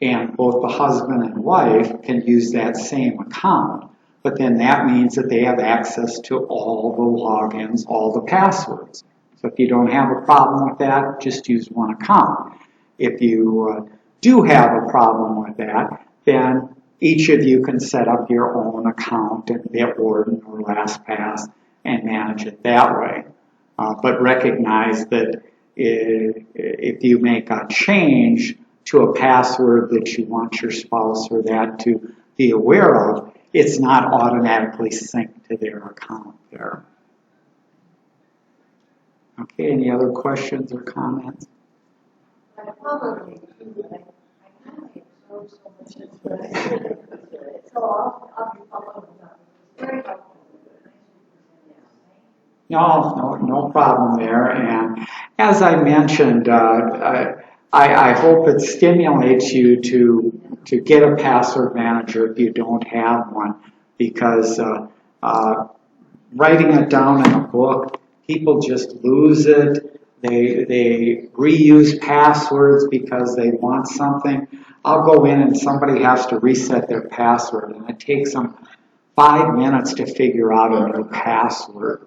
and both the husband and wife can use that same account. But then that means that they have access to all the logins, all the passwords. So if you don't have a problem with that, just use one account. If you do have a problem with that, then each of you can set up your own account in Bitwarden or LastPass and manage it that way. But recognize that if you make a change to a password that you want your spouse or that to be aware of, it's not automatically synced to their account there. Okay, any other questions or comments? Probably, I kind of absorb so much information. So I'll be following up. It's very helpful. No problem there. And as I mentioned, I hope it stimulates you to get a password manager if you don't have one, because writing it down in a book, people just lose it. They reuse passwords because they want something. I'll go in and somebody has to reset their password, and it takes them 5 minutes to figure out a new password.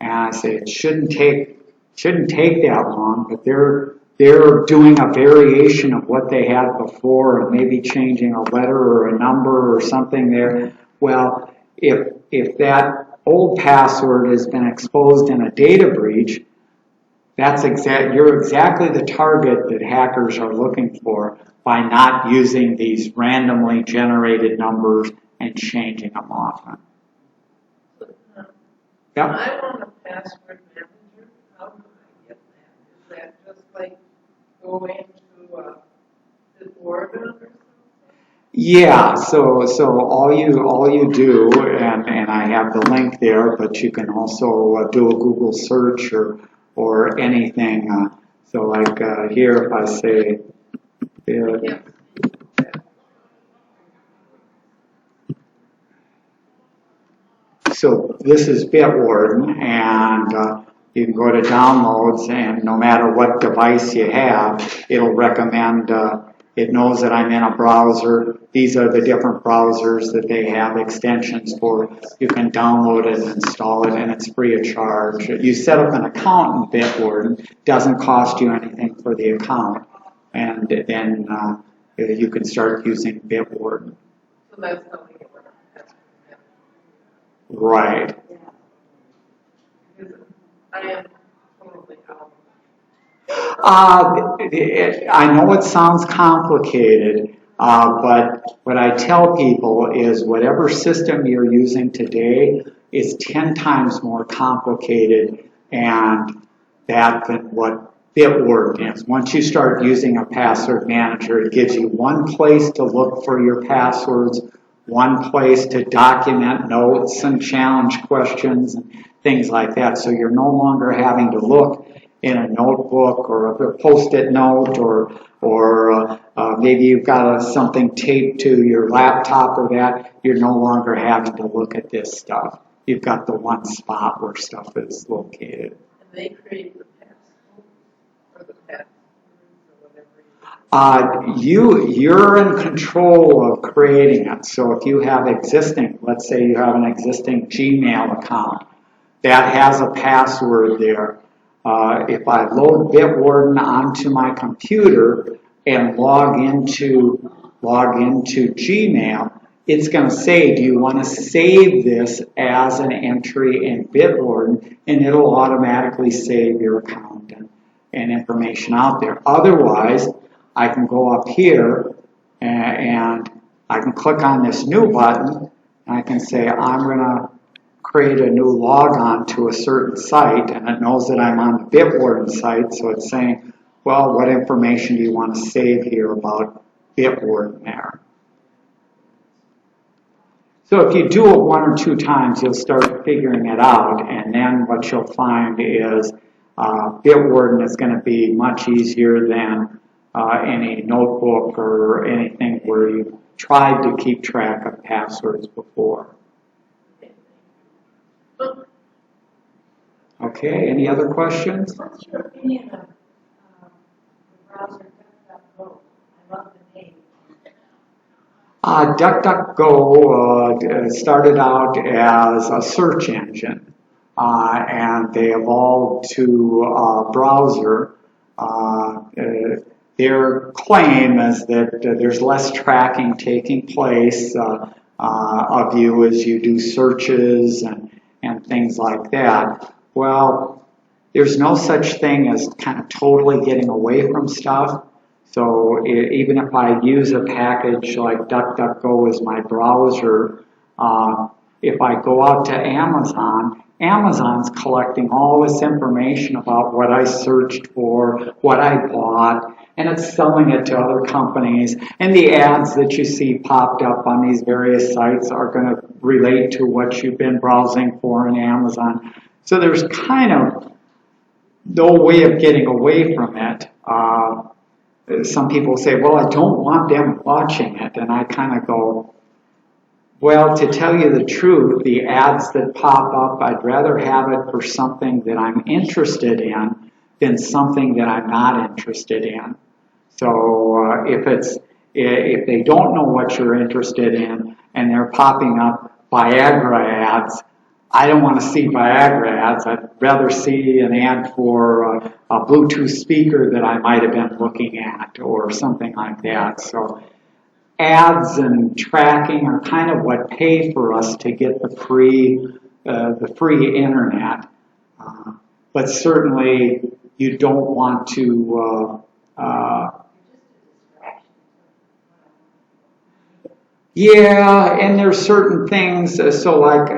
And I say it shouldn't take that long, but they're doing a variation of what they had before and maybe changing a letter or a number or something there. Well, if that old password has been exposed in a data breach, you're exactly the target that hackers are looking for by not using these randomly generated numbers and changing them often. Yeah. I want a password manager. How do I get that? Is that just like go into Bitwarden or something? Yeah, so all you do, and I have the link there, but you can also do a Google search or anything. So like here, if I say Bit, so this is Bitwarden, and you can go to downloads, and no matter what device you have, it'll recommend. It knows that I'm in a browser. These are the different browsers that they have extensions for. You can download it and install it, and it's free of charge. You set up an account in Bitwarden. Doesn't cost you anything for the account, and then you can start using Bitwarden. So that's how we get it. Right. Because I am totally out. I know it sounds complicated, but what I tell people is whatever system you're using today is 10 times more complicated and than what Bitwarden is. Once you start using a password manager, it gives you one place to look for your passwords, one place to document notes and challenge questions and things like that. So you're no longer having to look in a notebook or a post-it note or maybe you've got something taped to your laptop or that. You're no longer having to look at this stuff. You've got the one spot where stuff is located. And they create the password or the password or whatever. You're in control of creating it. So if you have let's say you have an existing Gmail account that has a password there, if I load Bitwarden onto my computer and log into Gmail, it's going to say, do you want to save this as an entry in Bitwarden? And it'll automatically save your account and information out there. Otherwise, I can go up here and I can click on this new button and I can say, I'm going to create a new logon to a certain site, and it knows that I'm on the Bitwarden site, so it's saying, well, what information do you want to save here about Bitwarden there? So if you do it one or two times, you'll start figuring it out, and then what you'll find is Bitwarden is going to be much easier than any notebook or anything where you've tried to keep track of passwords before. Okay, any other questions? What's your opinion of the browser DuckDuckGo? I love the name. DuckDuckGo started out as a search engine, and they evolved to a browser. Their claim is that there's less tracking taking place of you as you do searches and things like that. Well, there's no such thing as kind of totally getting away from stuff. So even if I use a package like DuckDuckGo as my browser, if I go out to Amazon, Amazon's collecting all this information about what I searched for, what I bought, and it's selling it to other companies. And the ads that you see popped up on these various sites are going to relate to what you've been browsing for in Amazon. So there's kind of no way of getting away from it. Some people say, well, I don't want them watching it. And I kind of go, well, to tell you the truth, the ads that pop up, I'd rather have it for something that I'm interested in than something that I'm not interested in. So if they don't know what you're interested in and they're popping up Viagra ads, I don't want to see Viagra ads. I'd rather see an ad for a Bluetooth speaker that I might have been looking at or something like that. So ads and tracking are kind of what pay for us to get the free internet. But certainly you don't want to yeah, and there's certain things, so like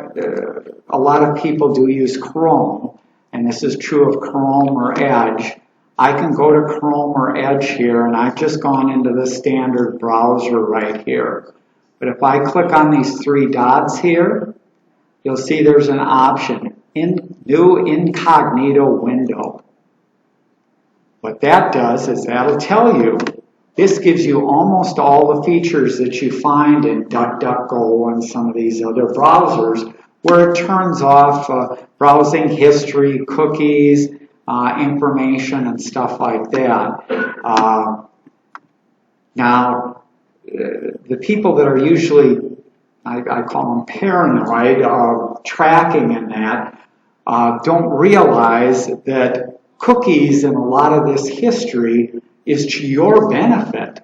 a lot of people do use Chrome, and this is true of Chrome or Edge. I can go to Chrome or Edge here, and I've just gone into the standard browser right here. But if I click on these three dots here, you'll see there's an option, New Incognito Window. What that does is that'll tell you, this gives you almost all the features that you find in DuckDuckGo and some of these other browsers, where it turns off browsing history, cookies, information, and stuff like that. Now, the people that are usually, I call them paranoid of tracking and that, don't realize that cookies and a lot of this history is to your benefit.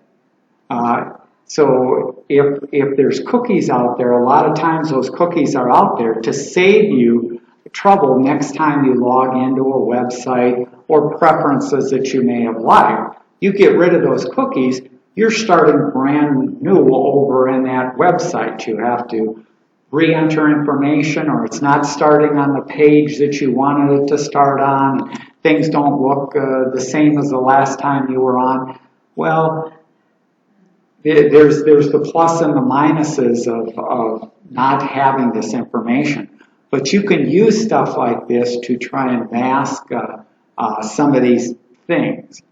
So if there's cookies out there, a lot of times those cookies are out there to save you trouble next time you log into a website or preferences that you may have liked. You get rid of those cookies, you're starting brand new over in that website. You have to re-enter information, or it's not starting on the page that you wanted it to start on. Things don't look the same as the last time you were on. Well, there's the plus and the minuses of not having this information. But you can use stuff like this to try and mask some of these things.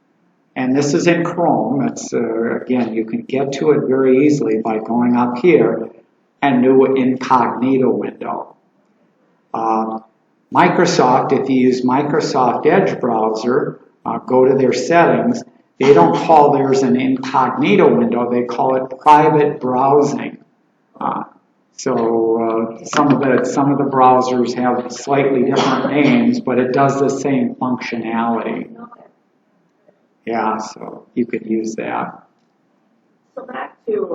And this is in Chrome. It's again, you can get to it very easily by going up here and New Incognito Window. Microsoft, if you use Microsoft Edge browser, go to their settings. They don't call theirs an incognito window. They call it private browsing. So some of the browsers have slightly different names, but it does the same functionality. Yeah, so you could use that. So back to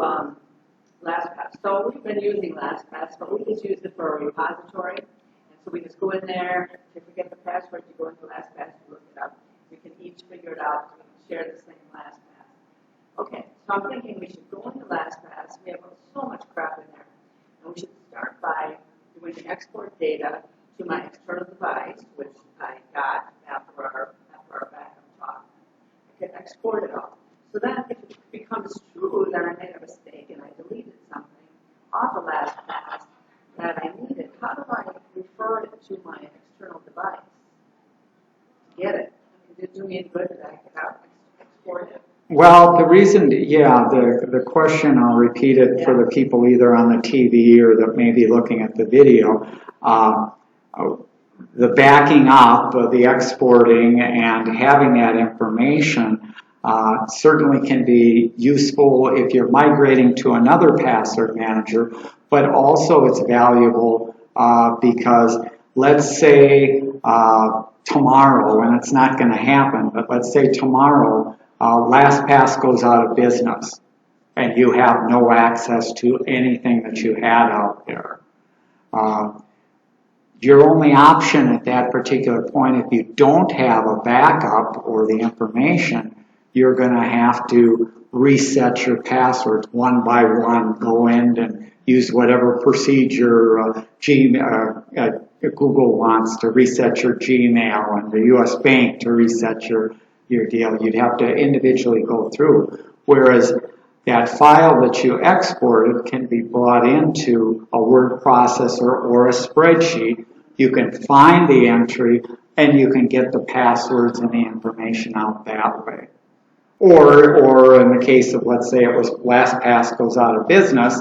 LastPass. So we've been using LastPass, but we just use it for a repository. And so we just go in there, if you forget the password, you go into LastPass, you look it up. We can each figure it out, so we can share the same LastPass. Okay, so I'm thinking we should go into LastPass. We have so much crap in there. And we should start by doing the export data to my external device, which I got after our backup talk. I can export it all. So then if it becomes true that I made a mistake and I deleted something off the LastPass that I needed, how do I refer it to my external device? Get it? Did it do me any good that I could export it? Well, the reason, yeah, the question, I'll repeat it for the people either on the TV or that may be looking at the video. The backing up, the exporting, and having that information certainly can be useful if you're migrating to another password manager, but also it's valuable because let's say tomorrow, and it's not going to happen, but let's say tomorrow, LastPass goes out of business and you have no access to anything that you had out there. Your only option at that particular point, if you don't have a backup or the information, you're going to have to reset your passwords one by one, go in and use whatever procedure Google wants to reset your Gmail and the US Bank to reset your deal. You'd have to individually go through. Whereas that file that you exported can be brought into a word processor or a spreadsheet. You can find the entry and you can get the passwords and the information out that way. Or in the case of, let's say it was LastPass goes out of business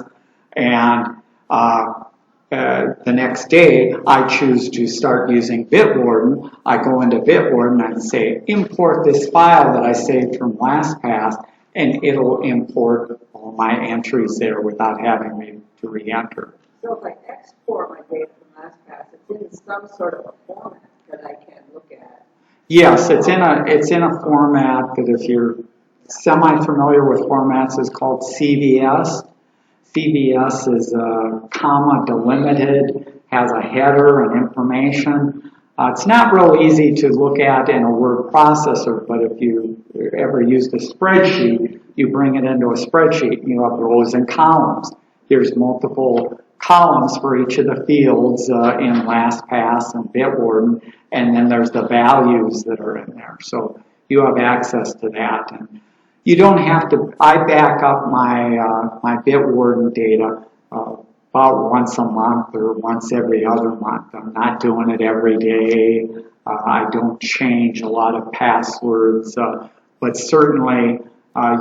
and the next day I choose to start using Bitwarden, I go into Bitwarden and say import this file that I saved from LastPass, and it'll import all my entries there without having me to re-enter. So if I export my data from LastPass, it's in some sort of a format that I can look at. Yes, it's in a format that if you're semi-familiar with formats is called CVS. CVS is comma delimited, has a header and information. It's not real easy to look at in a word processor, but if you ever used a spreadsheet, you bring it into a spreadsheet. You have rows and columns. There's multiple columns for each of the fields in LastPass and Bitwarden, and then there's the values that are in there. So you have access to that. And you don't have to, I back up my Bitwarden data about once a month or once every other month. I'm not doing it every day. I don't change a lot of passwords, but certainly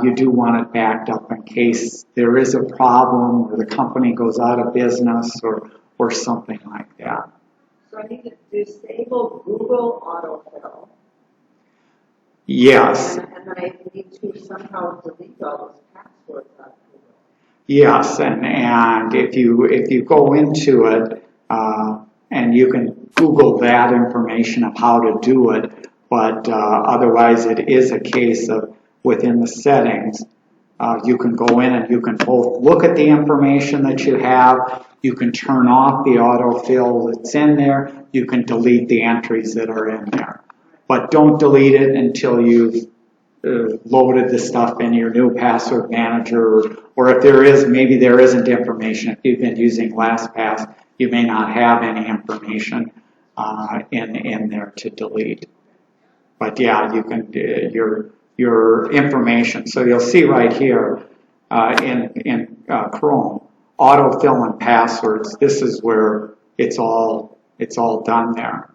you do want it backed up in case there is a problem or the company goes out of business or something like that. So I need to disable Google autofill. Yes. And then I need to somehow delete all those passwords out of Google. Yes, and if you go into it, and you can Google that information of how to do it, but otherwise it is a case of within the settings, you can go in and you can both look at the information that you have, you can turn off the autofill that's in there, you can delete the entries that are in there. But don't delete it until you've loaded the stuff in your new password manager, or if there is, maybe there isn't information. If you've been using LastPass, you may not have any information in there to delete. But yeah, you can your information. So you'll see right here in Chrome, autofill and passwords. This is where it's all done there.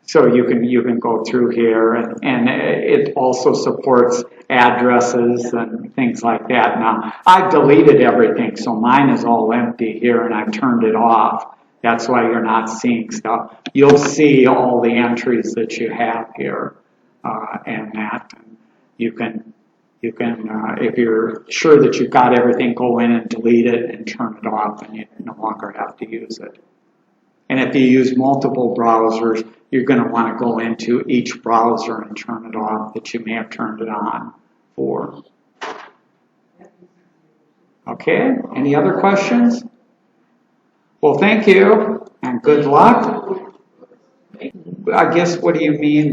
So you can go through here, and it also supports addresses and things like that. Now, I've deleted everything, so mine is all empty here, and I've turned it off. That's why you're not seeing stuff. You'll see all the entries that you have here, and that you can You can, if you're sure that you've got everything, go in and delete it and turn it off, and you no longer have to use it. And if you use multiple browsers, you're going to want to go into each browser and turn it off that you may have turned it on for. Okay, any other questions? Well, thank you, and good luck. I guess, what do you mean